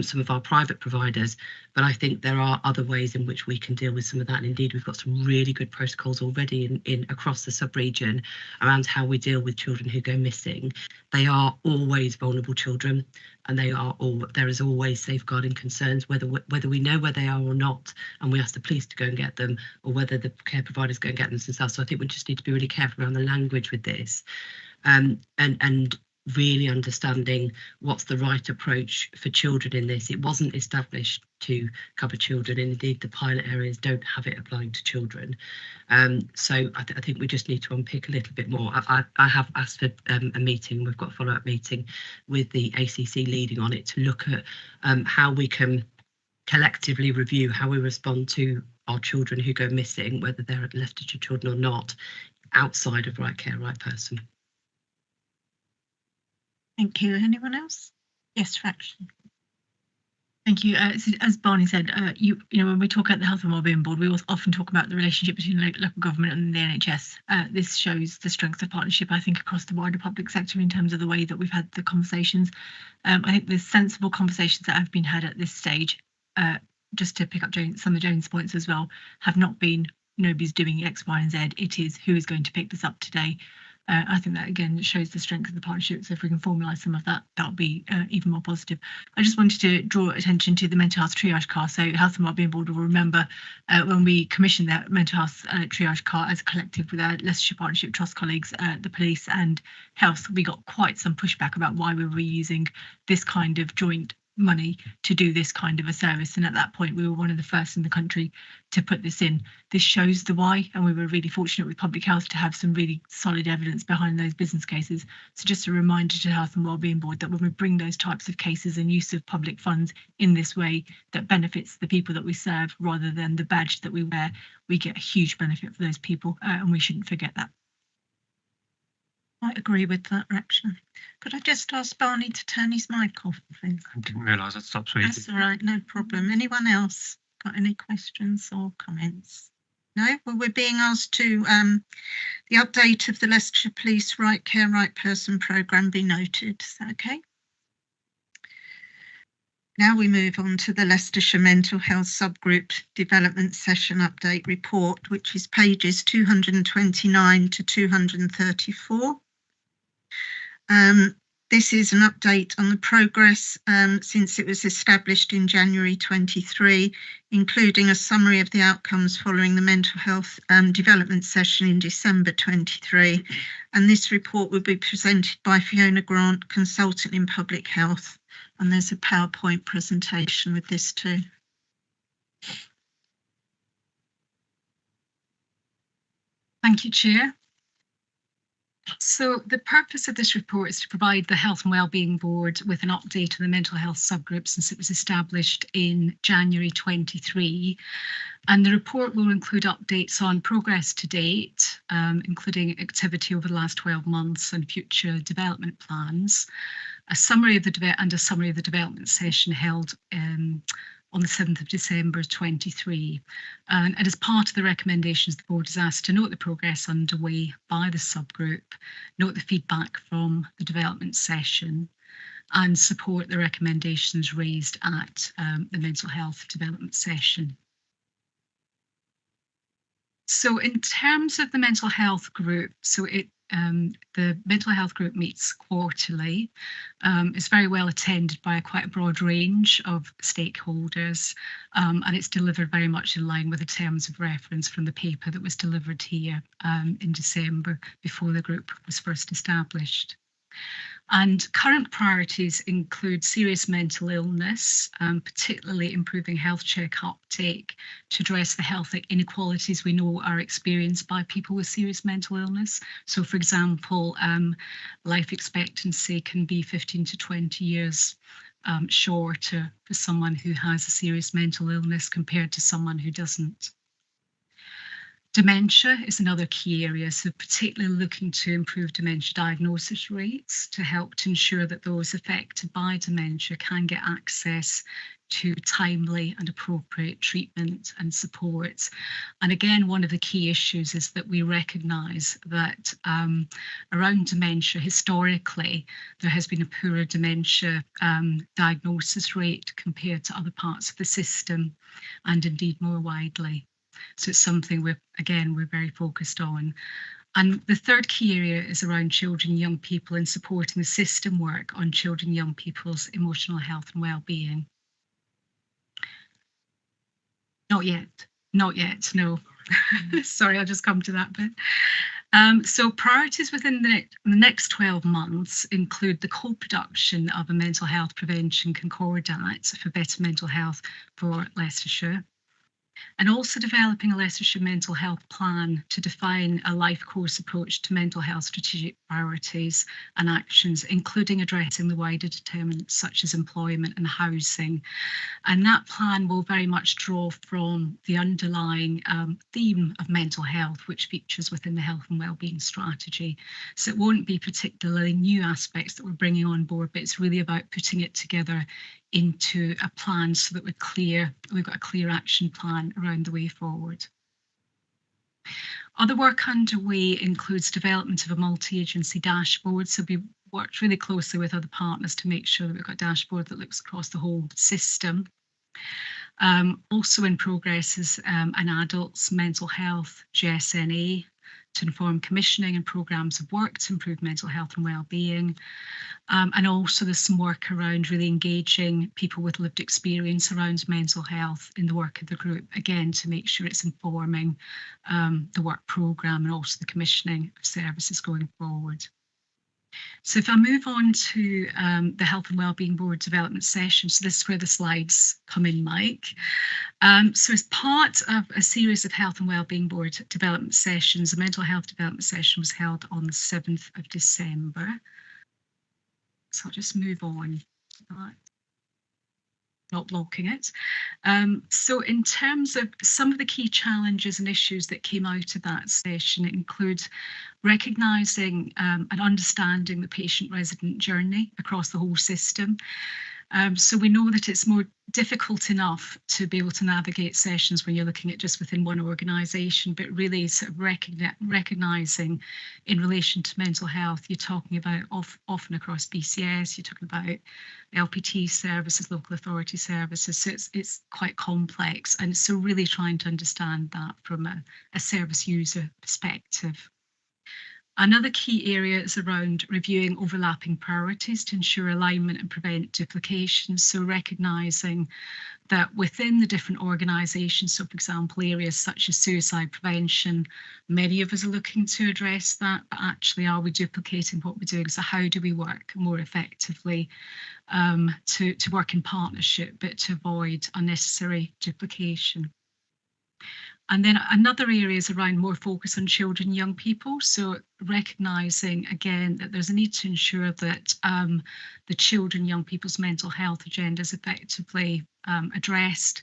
some of our private providers, but I think there are other ways in which we can deal with some of that. And indeed, we've got some really good protocols already in across the sub-region around how we deal with children who go missing. They are always vulnerable children, and there is always safeguarding concerns, whether we know where they are or not, and we ask the police to go and get them, or whether the care providers go and get them themselves. So I think we just need to be really careful around the language with this, and really understanding what's the right approach for children in this. It wasn't established to cover children, and indeed the pilot areas don't have it applying to children. So I think we just need to unpick a little bit more. I have asked for a meeting, we've got a follow-up meeting with the ACC leading on it, to look at how we can collectively review how we respond to our children who go missing, whether they're Leicestershire children or not, outside of right care, right person. Thank you. Anyone else? Yes, Fraction. Thank you. As Barney said, you know, when we talk at the Health and Wellbeing Board, we often talk about the relationship between local government and the NHS. This shows the strength of partnership, I think, across the wider public sector in terms of the way that we've had the conversations. I think there's sensible conversations that have been had at this stage. Just to pick up some of Joan's points as well, have not been nobody's doing X, Y, and Z. It is who is going to pick this up today. I think that again shows the strength of the partnership. So if we can formalise some of that, that'll be even more positive. I just wanted to draw attention to the mental health triage car. So Health and Wellbeing Board will remember when we commissioned that mental health triage car as a collective with our Leicestershire Partnership Trust colleagues, the police and health, we got quite some pushback about why we were using this kind of joint money to do this kind of a service, and at that point we were one of the first in the country to put this in. This shows the why, and we were really fortunate with public health to have some really solid evidence behind those business cases. So just a reminder to Health and Wellbeing Board that when we bring those types of cases and use of public funds in this way that benefits the people that we serve rather than the badge that we wear, we get a huge benefit for those people, and we shouldn't forget that. I agree with that, Rakshan. Could I just ask Barney to turn his mic off, please? I didn't realise I'd stopped speaking. That's all right, no problem. Anyone else got any questions or comments? No? Well, we're being asked to the update of the Leicestershire Police Right Care, Right Person programme be noted. Is that okay? Now we move on to the Leicestershire Mental Health Subgroup Development Session Update Report, which is pages 229 to 234. This is an update on the progress since it was established in January 23, including a summary of the outcomes following the mental health development session in December 23. And this report will be presented by Fiona Grant, consultant in public health. And there's a PowerPoint presentation with this too. Thank you, Chair. So the purpose of this report is to provide the Health and Wellbeing Board with an update on the mental health subgroup since it was established in January 23. And the report will include updates on progress to date, including activity over the last 12 months and future development plans, a summary of the development session held on the 7th of December 23. And as part of the recommendations, the board is asked to note the progress underway by the subgroup, note the feedback from the development session, and support the recommendations raised at the mental health development session. So in terms of the mental health group, the mental health group meets quarterly. It's very well attended by quite a broad range of stakeholders, and it's delivered very much in line with the terms of reference from the paper that was delivered here in December before the group was first established. And current priorities include serious mental illness, particularly improving health check uptake to address the health inequalities we know are experienced by people with serious mental illness. So, for example, life expectancy can be 15 to 20 years shorter for someone who has a serious mental illness compared to someone who doesn't. Dementia is another key area, so particularly looking to improve dementia diagnosis rates to help to ensure that those affected by dementia can get access to timely and appropriate treatment and support. And again, one of the key issues is that we recognise that around dementia, historically, there has been a poorer dementia diagnosis rate compared to other parts of the system, and indeed more widely. So it's something we're very focused on. And the third key area is around children and young people and supporting the system work on children and young people's emotional health and well-being. Not yet, no. Sorry, I'll just come to that bit. So priorities within the next 12 months include the co-production of a mental health prevention concordat for better mental health for Leicestershire, and also developing a Leicestershire mental health plan to define a life course approach to mental health strategic priorities and actions, including addressing the wider determinants such as employment and housing. And that plan will very much draw from the underlying theme of mental health, which features within the health and wellbeing strategy. So it won't be particularly new aspects that we're bringing on board, but it's really about putting it together into a plan so that we've got a clear action plan around the way forward. Other work underway includes development of a multi-agency dashboard. So we worked really closely with other partners to make sure that we've got a dashboard that looks across the whole system. Also in progress is an adults mental health GSNA to inform commissioning and programmes of work to improve mental health and wellbeing. And also there's some work around really engaging people with lived experience around mental health in the work of the group, again, to make sure it's informing the work programme and also the commissioning of services going forward. So if I move on to the Health and Wellbeing Board development session, so this is where the slides come in, Mike. So as part of a series of Health and Wellbeing Board development sessions, a mental health development session was held on the 7th of December. So I'll just move on. Not blocking it. So in terms of some of the key challenges and issues that came out of that session, it includes recognising and understanding the patient-resident journey across the whole system. So we know that it's more difficult enough to be able to navigate sessions when you're looking at just within one organisation, but really sort of recognising in relation to mental health, you're talking about often across BCS, you're talking about LPT services, local authority services, so it's quite complex, and so really trying to understand that from a service user perspective. Another key area is around reviewing overlapping priorities to ensure alignment and prevent duplication. So recognising that within the different organisations, so for example, areas such as suicide prevention, many of us are looking to address that, but actually are we duplicating what we're doing? So how do we work more effectively to work in partnership, but to avoid unnecessary duplication? And then another area is around more focus on children and young people. So recognising again that there's a need to ensure that the children and young people's mental health agenda is effectively addressed.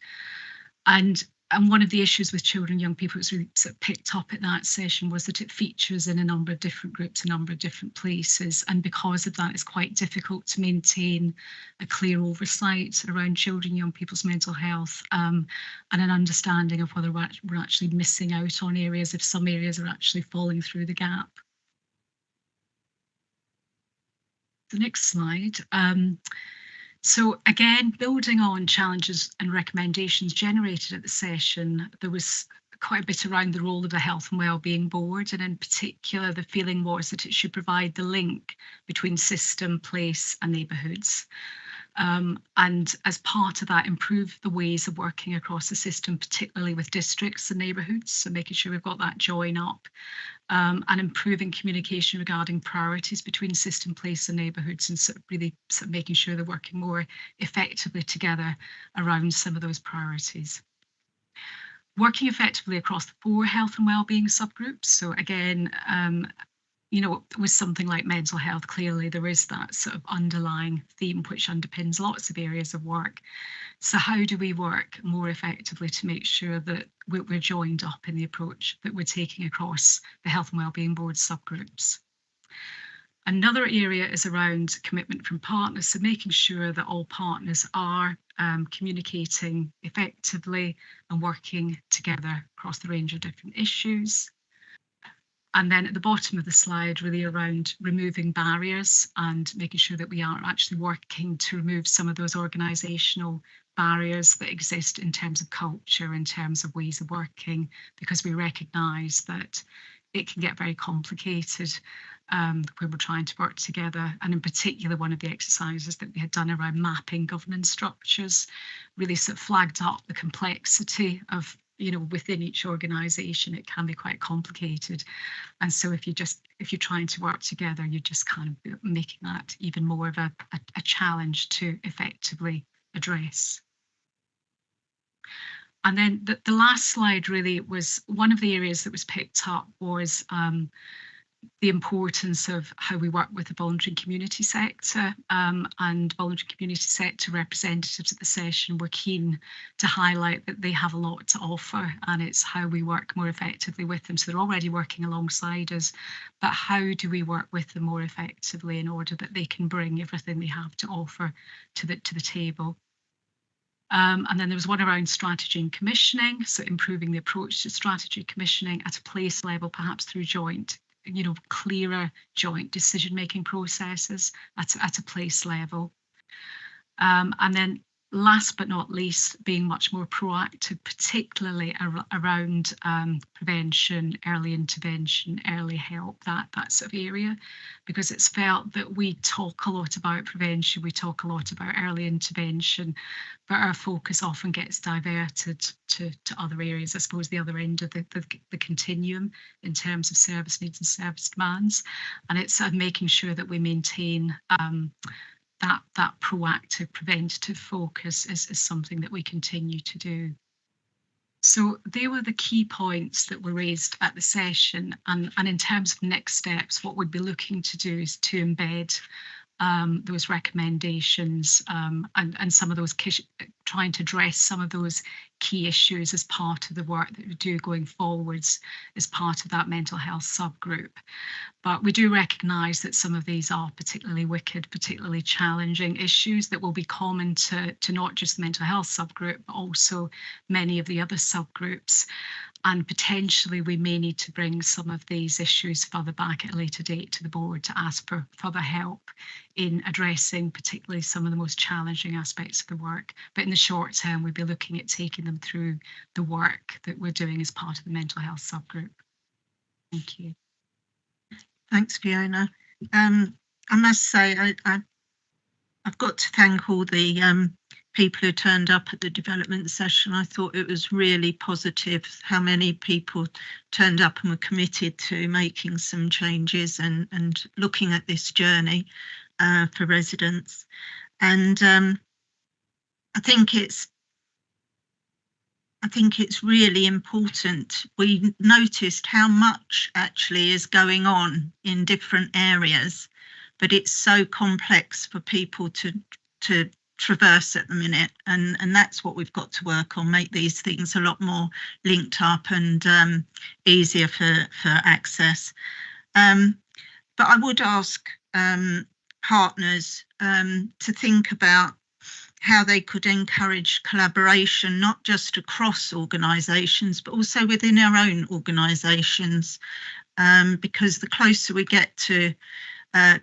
And one of the issues with children and young people that's really sort of picked up at that session was that it features in a number of different groups, a number of different places. And because of that, it's quite difficult to maintain a clear oversight around children and young people's mental health and an understanding of whether we're actually missing out on areas, if some areas are actually falling through the gap. The next slide. So again, building on challenges and recommendations generated at the session, there was quite a bit around the role of the Health and Wellbeing Board, and in particular, the feeling was that it should provide the link between system, place and neighbourhoods. And as part of that, improve the ways of working across the system, particularly with districts and neighbourhoods, so making sure we've got that join up and improving communication regarding priorities between system, place and neighbourhoods, and really making sure they're working more effectively together around some of those priorities. Working effectively across the 4 health and wellbeing subgroups. So again, you know, with something like mental health, clearly there is that sort of underlying theme which underpins lots of areas of work. So how do we work more effectively to make sure that we're joined up in the approach that we're taking across the Health and Wellbeing Board subgroups? Another area is around commitment from partners, so making sure that all partners are communicating effectively and working together across the range of different issues. And then at the bottom of the slide, really around removing barriers and making sure that we are actually working to remove some of those organisational barriers that exist in terms of culture, in terms of ways of working, because we recognise that it can get very complicated when we're trying to work together. And in particular, one of the exercises that we had done around mapping governance structures really sort of flagged up the complexity of, you know, within each organisation, it can be quite complicated. And so if you're trying to work together, you're just kind of making that even more of a challenge to effectively address. And then the last slide really was one of the areas that was picked up was the importance of how we work with the voluntary community sector, and voluntary community sector representatives at the session were keen to highlight that they have a lot to offer, and it's how we work more effectively with them. So they're already working alongside us, but how do we work with them more effectively in order that they can bring everything they have to offer to the table? And then there was one around strategy and commissioning, so improving the approach to strategy commissioning at a place level, perhaps through joint, you know, clearer joint decision-making processes at a place level. And then last but not least, being much more proactive, particularly around prevention, early intervention, early help, that sort of area, because it's felt that we talk a lot about prevention, we talk a lot about early intervention, but our focus often gets diverted to other areas, I suppose the other end of the continuum in terms of service needs and service demands. And it's making sure that we maintain that proactive, preventative focus is something that we continue to do. So they were the key points that were raised at the session. And in terms of next steps, what we'd be looking to do is to embed those recommendations and some of those, trying to address some of those key issues as part of the work that we do going forwards as part of that mental health subgroup. But we do recognise that some of these are particularly wicked, particularly challenging issues that will be common to not just the mental health subgroup, but also many of the other subgroups. And potentially we may need to bring some of these issues further back at a later date to the board to ask for further help in addressing particularly some of the most challenging aspects of the work. But in the short term, we'll be looking at taking them through the work that we're doing as part of the mental health subgroup. Thank you. Thanks, Fiona. I must say, I've got to thank all the people who turned up at the development session. I thought it was really positive how many people turned up and were committed to making some changes and looking at this journey for residents. And I think it's really important. We noticed how much actually is going on in different areas, but it's so complex for people to traverse at the minute, and that's what we've got to work on, make these things a lot more linked up and easier for access. But I would ask partners to think about how they could encourage collaboration, not just across organisations, but also within our own organisations, because the closer we get to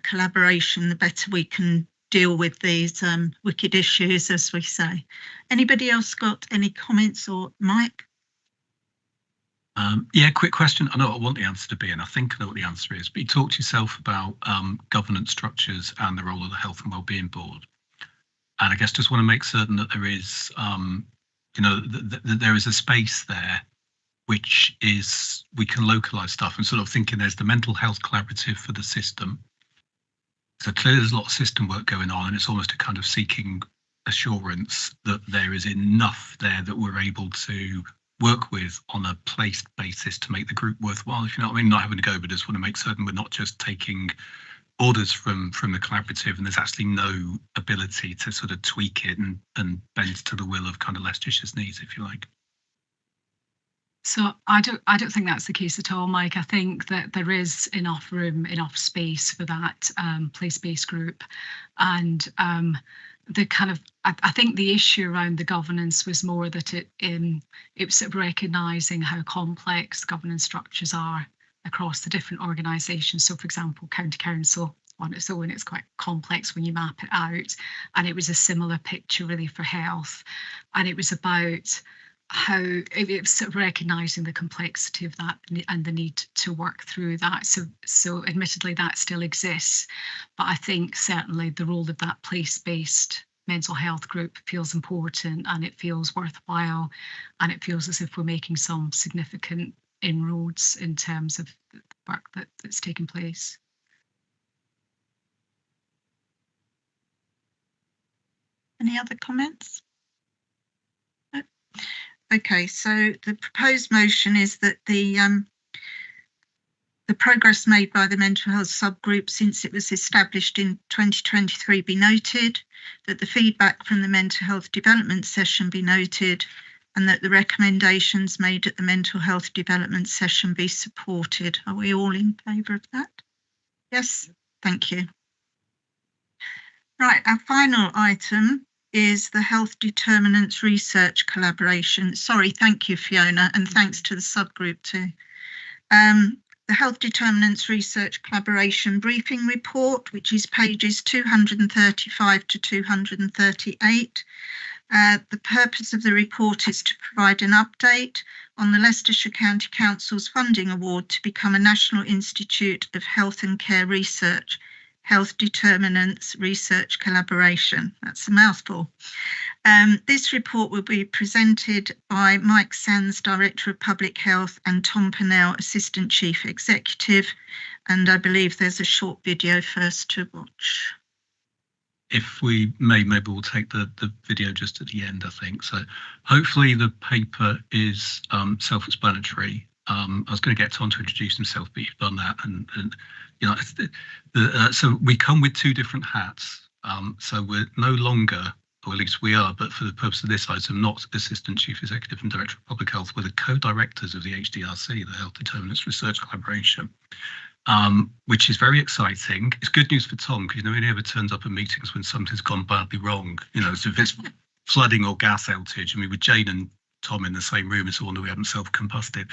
collaboration, the better we can deal with these wicked issues, as we say. Anybody else got any comments? Or Mike? Yeah, quick question. I know what I want the answer to be, and I think I know what the answer is, but you talked yourself about governance structures and the role of the Health and Wellbeing Board. And I guess just want to make certain that there is, you know, that there is a space there which is we can localize stuff and sort of thinking there's the mental health collaborative for the system. So clearly there's a lot of system work going on, and it's almost a kind of seeking assurance that there is enough there that we're able to work with on a placed basis to make the group worthwhile, if you know what I mean. Not having to go, but just want to make certain we're not just taking orders from the collaborative and there's actually no ability to sort of tweak it and bend to the will of kind of Leicestershire's needs, if you like. So I don't think that's the case at all, Mike. I think that there is enough room, enough space for that place-based group, and the kind of I think the issue around the governance was more that it was sort of recognising how complex governance structures are across the different organisations. So, for example, county council on its own, it's quite complex when you map it out, and it was a similar picture really for health, and it was about how it was sort of recognising the complexity of that and the need to work through that. So admittedly that still exists, but I think certainly the role of that place-based mental health group feels important, and it feels worthwhile, and it feels as if we're making some significant inroads in terms of the work that's taking place. Any other comments? No? Okay, so the proposed motion is that the progress made by the mental health subgroup since it was established in 2023 be noted, that the feedback from the mental health development session be noted, and that the recommendations made at the mental health development session be supported. Are we all in favour of that? Yes, thank you. Right, our final item is the health determinants research collaboration. Sorry, thank you, Fiona, and thanks to the subgroup too. The health determinants research collaboration briefing report, which is pages 235 to 238. The purpose of the report is to provide an update on the Leicestershire County Council's funding award to become a National Institute of Health and Care Research, Health Determinants Research Collaboration. That's a mouthful. This report will be presented by Mike Sands, Director of Public Health, and Tom Purnell, Assistant Chief Executive. And I believe there's a short video first to watch. If we may, maybe we'll take the video just at the end, I think. So hopefully the paper is self-explanatory. I was going to get Tom to introduce himself, but you've done that. And you know, so we come with two different hats. So we're no longer, or at least we are, but for the purpose of this item, not Assistant Chief Executive and Director of Public Health. We're the co-directors of the HDRC, the Health Determinants Research Collaboration. Which is very exciting. It's good news for Tom, because he only ever turns up at meetings when something's gone badly wrong. You know, so if it's flooding or gas outage, I mean, with Jane and Tom in the same room, it's a wonder we haven't self-combusted.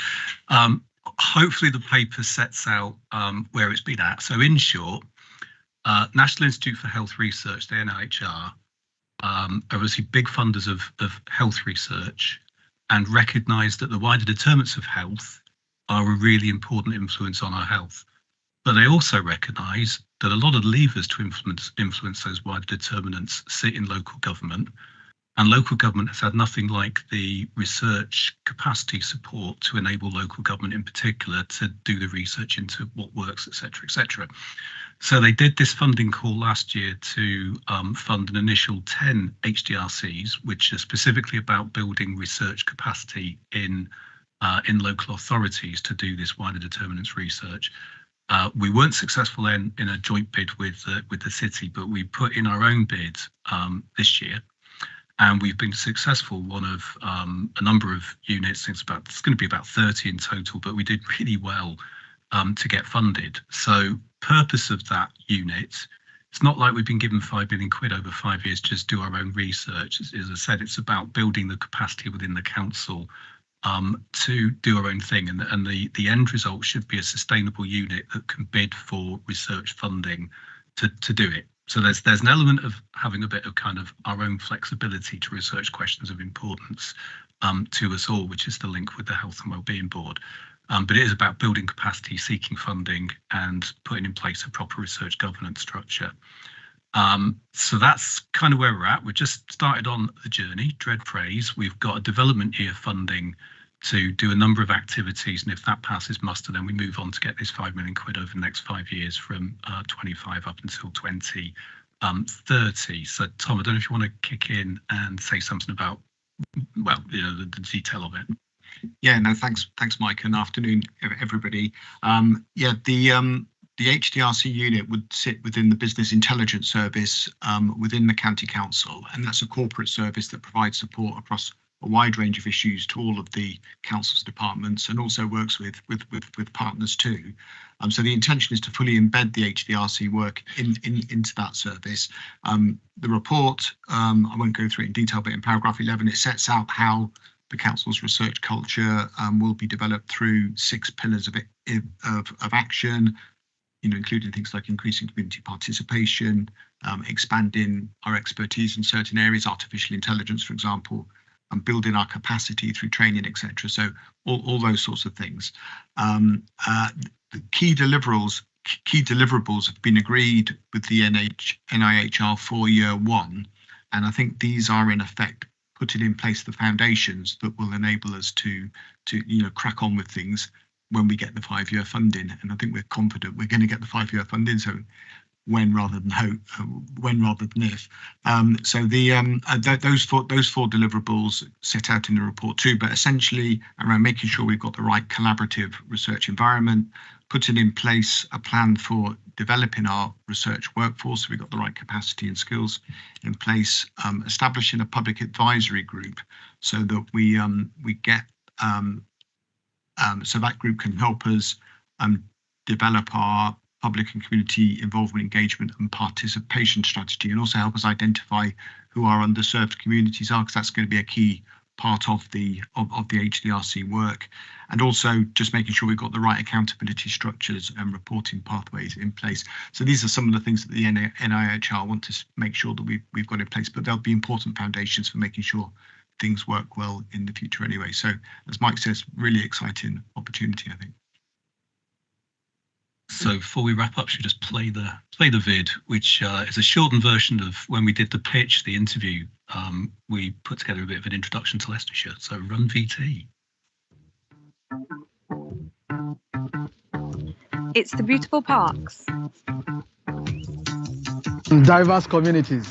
Hopefully the paper sets out where it's been at. So in short, National Institute for Health Research, the NIHR, are obviously big funders of health research and recognise that the wider determinants of health are a really important influence on our health. But they also recognise that a lot of levers to influence those wider determinants sit in local government, and local government has had nothing like the research capacity support to enable local government in particular to do the research into what works, etc., etc. So they did this funding call last year to fund an initial 10 HDRCs, which are specifically about building research capacity in local authorities to do this wider determinants research. We weren't successful in a joint bid with the city, but we put in our own bid this year, and we've been successful. One of a number of units. It's going to be about 30 in total, but we did really well to get funded. So purpose of that unit, it's not like we've been given £5 million over 5 years to just do our own research. As I said, it's about building the capacity within the council to do our own thing, and the end result should be a sustainable unit that can bid for research funding to do it. So there's an element of having a bit of kind of our own flexibility to research questions of importance to us all, which is the link with the Health and Wellbeing Board. But it is about building capacity, seeking funding, and putting in place a proper research governance structure. So that's kind of where we're at. We've just started on the journey, dread phrase. We've got a development year funding to do a number of activities, and if that passes muster, then we move on to get this £5 million over the next 5 years from 25 up until 2030. So Tom, I don't know if you want to kick in and say something about, well, you know, the detail of it. Yeah, no, thanks, Mike, and afternoon, everybody. Yeah, the HDRC unit would sit within the Business Intelligence Service within the County Council, and that's a corporate service that provides support across a wide range of issues to all of the council's departments, and also works with partners too. So the intention is to fully embed the HDRC work into that service. The report, I won't go through it in detail, but in paragraph 11 it sets out how the council's research culture will be developed through 6 pillars of action, you know, including things like increasing community participation, expanding our expertise in certain areas, artificial intelligence, for example, and building our capacity through training, etc. So all those sorts of things. The key deliverables have been agreed with the NIHR for year 1, and I think these are in effect putting in place the foundations that will enable us to you know, crack on with things when we get the 5-year funding. And I think we're confident we're going to get the 5-year funding. So when rather than hope, when rather than if. So the those four deliverables set out in the report too, but essentially around making sure we've got the right collaborative research environment, putting in place a plan for developing our research workforce, so we've got the right capacity and skills in place, establishing a public advisory group so that we get so that group can help us develop our public and community involvement, engagement and participation strategy, and also help us identify who our underserved communities are, because that's going to be a key part of the HDRC work. And also just making sure we've got the right accountability structures and reporting pathways in place. So these are some of the things that the NIHR want to make sure that we've got in place, but they'll be important foundations for making sure things work well in the future anyway. So as Mike says, really exciting opportunity, I think. So before we wrap up, should we just play the vid, which is a shortened version of when we did the pitch, the interview. We put together a bit of an introduction to Leicestershire. So run VT. It's the beautiful parks, diverse communities.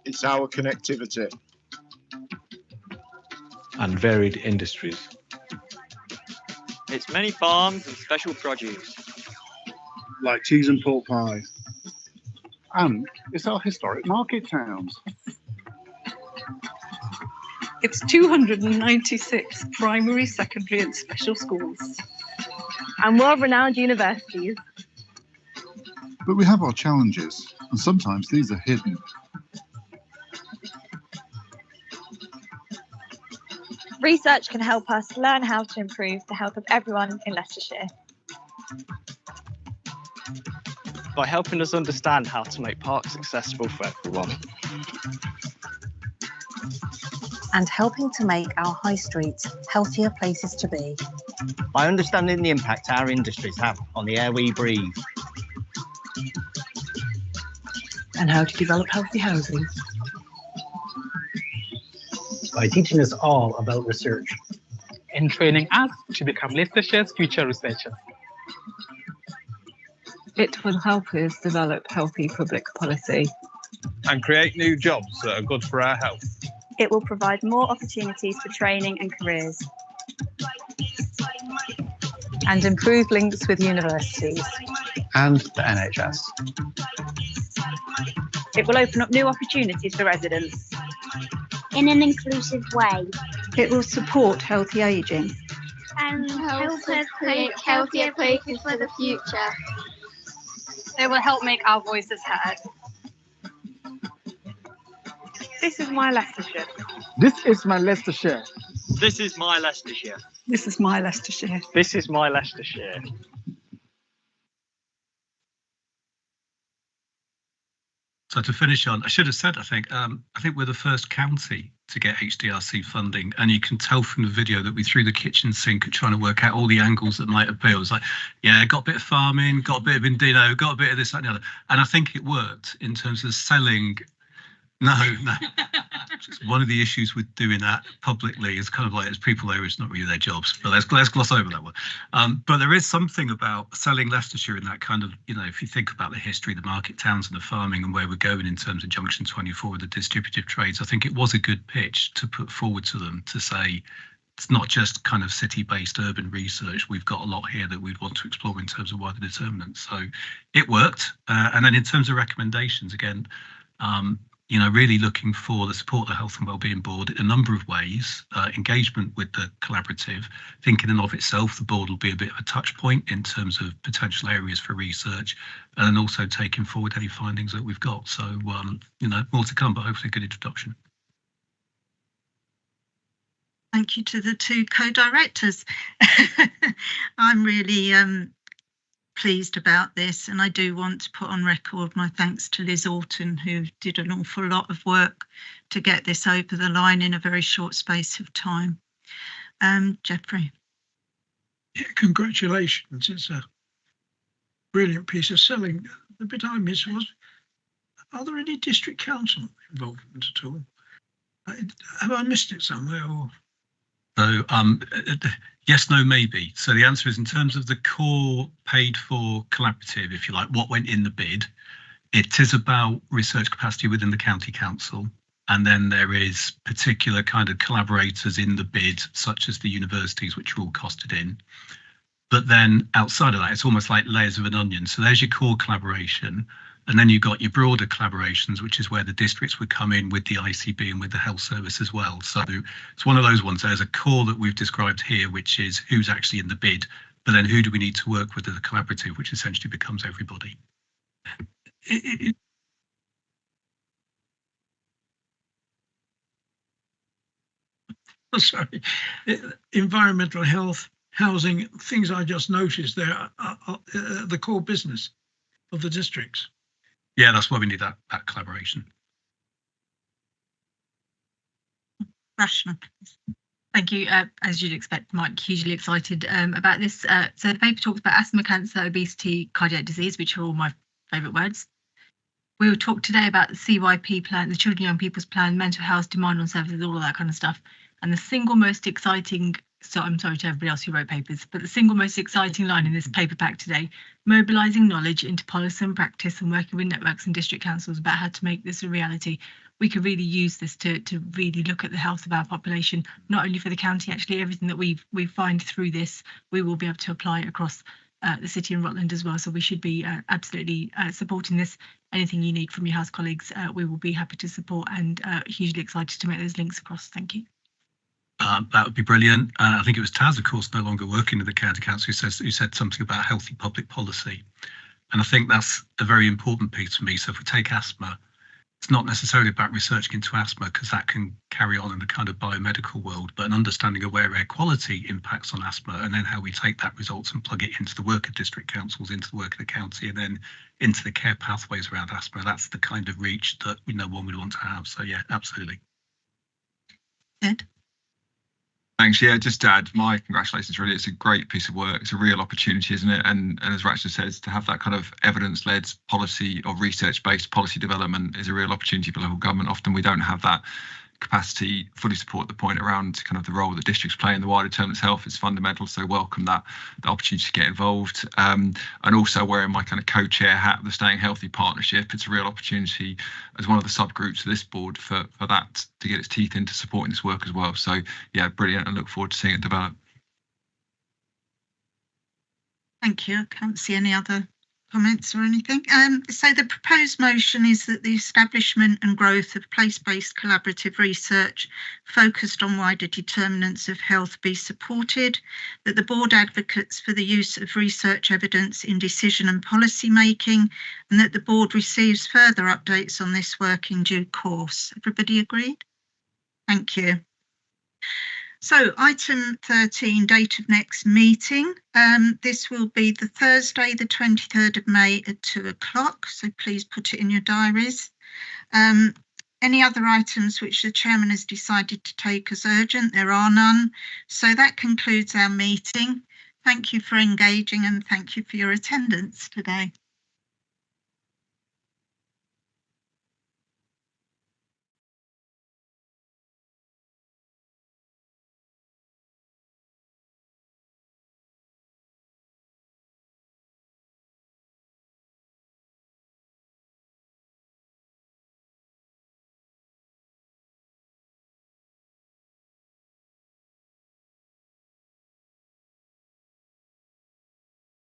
It's our connectivity. And varied industries. It's many farms and special produce. Like cheese and pork pie. And it's our historic market towns. it's 296 primary, secondary and special schools. And world-renowned universities. But we have our challenges, and sometimes these are hidden. Research can help us learn how to improve the health of everyone in Leicestershire. By helping us understand how to make parks accessible for everyone. And helping to make our high streets healthier places to be. By understanding the impact our industries have on the air we breathe. And how to develop healthy housing. By teaching us all about research. And training us to become Leicestershire's future researchers. It will help us develop healthy public policy. And create new jobs that are good for our health. It will provide more opportunities for training and careers. And improve links with universities. And the NHS. It will open up new opportunities for residents. In an inclusive way. It will support healthy ageing. And help us create healthier places for the future. It will help make our voices heard. This is my Leicestershire. This is my Leicestershire. This is my Leicestershire. This is my Leicestershire. This is my Leicestershire. So to finish on, I should have said, I think we're the first county to get HDRC funding, and you can tell from the video that we threw the kitchen sink at trying to work out all the angles that might appeal. It was like, yeah, got a bit of farming, got a bit of Indino, got a bit of this, that and the other. And I think it worked in terms of selling No. One of the issues with doing that publicly is kind of like, as people know, it's not really their jobs, but let's gloss over that one. But there is something about selling Leicestershire in that kind of, if you think about the history, the market towns and the farming and where we're going in terms of Junction 24 with the distributive trades, I think it was a good pitch to put forward to them to say, it's not just kind of city-based urban research. We've got a lot here that we'd want to explore in terms of wider determinants. So it worked. And then in terms of recommendations, again, really looking for the support of the Health and Wellbeing Board in a number of ways, engagement with the collaborative, thinking in of itself, the board will be a bit of a touch point in terms of potential areas for research, and then also taking forward any findings that we've got. So, more to come, but hopefully a good introduction. Thank you to the two co-directors. I'm really pleased about this, and I do want to put on record my thanks to Liz Orton, who did an awful lot of work to get this over the line in a very short space of time. Jeffrey. Yeah, congratulations. It's a brilliant piece of selling. The bit I missed was, are there any district council involvement at all? Have I missed it somewhere? Or? So yes, no, maybe. So the answer is, in terms of the core paid for collaborative, if you like, what went in the bid, it is about research capacity within the county council. And then there is particular kind of collaborators in the bid, such as the universities, which are all costed in. But then outside of that, it's almost like layers of an onion. So there's your core collaboration. And then you've got your broader collaborations, which is where the districts would come in with the ICB and with the health service as well. So it's one of those ones. There's a core that we've described here, which is who's actually in the bid, but then who do we need to work with as a collaborative, which essentially becomes everybody. Sorry, environmental health, housing, things I just noticed there are the core business of the districts. Yeah, that's why we need that collaboration. Rational. Thank you. As you'd expect, Mike, hugely excited about this. So the paper talks about asthma, cancer, obesity, cardiac disease, which are all my favourite words. We will talk today about the CYP plan, the Children and Young People's Plan, mental health, demand on services, all of that kind of stuff. And the single most exciting, so I'm sorry to everybody else who wrote papers, but the single most exciting line in this paper pack today, mobilising knowledge into policy and practice and working with networks and district councils about how to make this a reality. We could really use this to really look at the health of our population, not only for the county, actually everything that we find through this, we will be able to apply across the city and Rutland as well. So we should be absolutely supporting this. Anything you need from your House colleagues, we will be happy to support, and hugely excited to make those links across. Thank you. That would be brilliant. I think it was Taz, of course, no longer working in the county council, who said something about healthy public policy. And I think that's a very important piece for me. So if we take asthma, it's not necessarily about researching into asthma, because that can carry on in the kind of biomedical world, but an understanding of where air quality impacts on asthma, and then how we take that results and plug it into the work of district councils, into the work of the county, and then into the care pathways around asthma. That's the kind of reach that we know one would want to have. So yeah, absolutely. Ed? Thanks. Yeah, just to add my congratulations, really. It's a great piece of work. It's a real opportunity, isn't it? And as Rachel says, to have that kind of evidence-led policy or research-based policy development is a real opportunity for local government. Often we don't have that capacity. Fully support the point around kind of the role that districts play in the wider determinants health is fundamental. So welcome that the opportunity to get involved. And also wearing my kind of co-chair hat of the Staying Healthy Partnership, it's a real opportunity as one of the subgroups of this board for that to get its teeth into supporting this work as well. So yeah, brilliant. I look forward to seeing it develop. Thank you. I can't see any other comments or anything. So the proposed motion is that the establishment and growth of place-based collaborative research focused on wider determinants of health be supported, that the board advocates for the use of research evidence in decision and policy making, and that the board receives further updates on this work in due course. Everybody agreed? Thank you. So item 13, date of next meeting. This will be the Thursday, the 23rd of May at 2 o'clock. So please put it in your diaries. Any other items which the chairman has decided to take as urgent? There are none. So that concludes our meeting. Thank you for engaging, and thank you for your attendance today.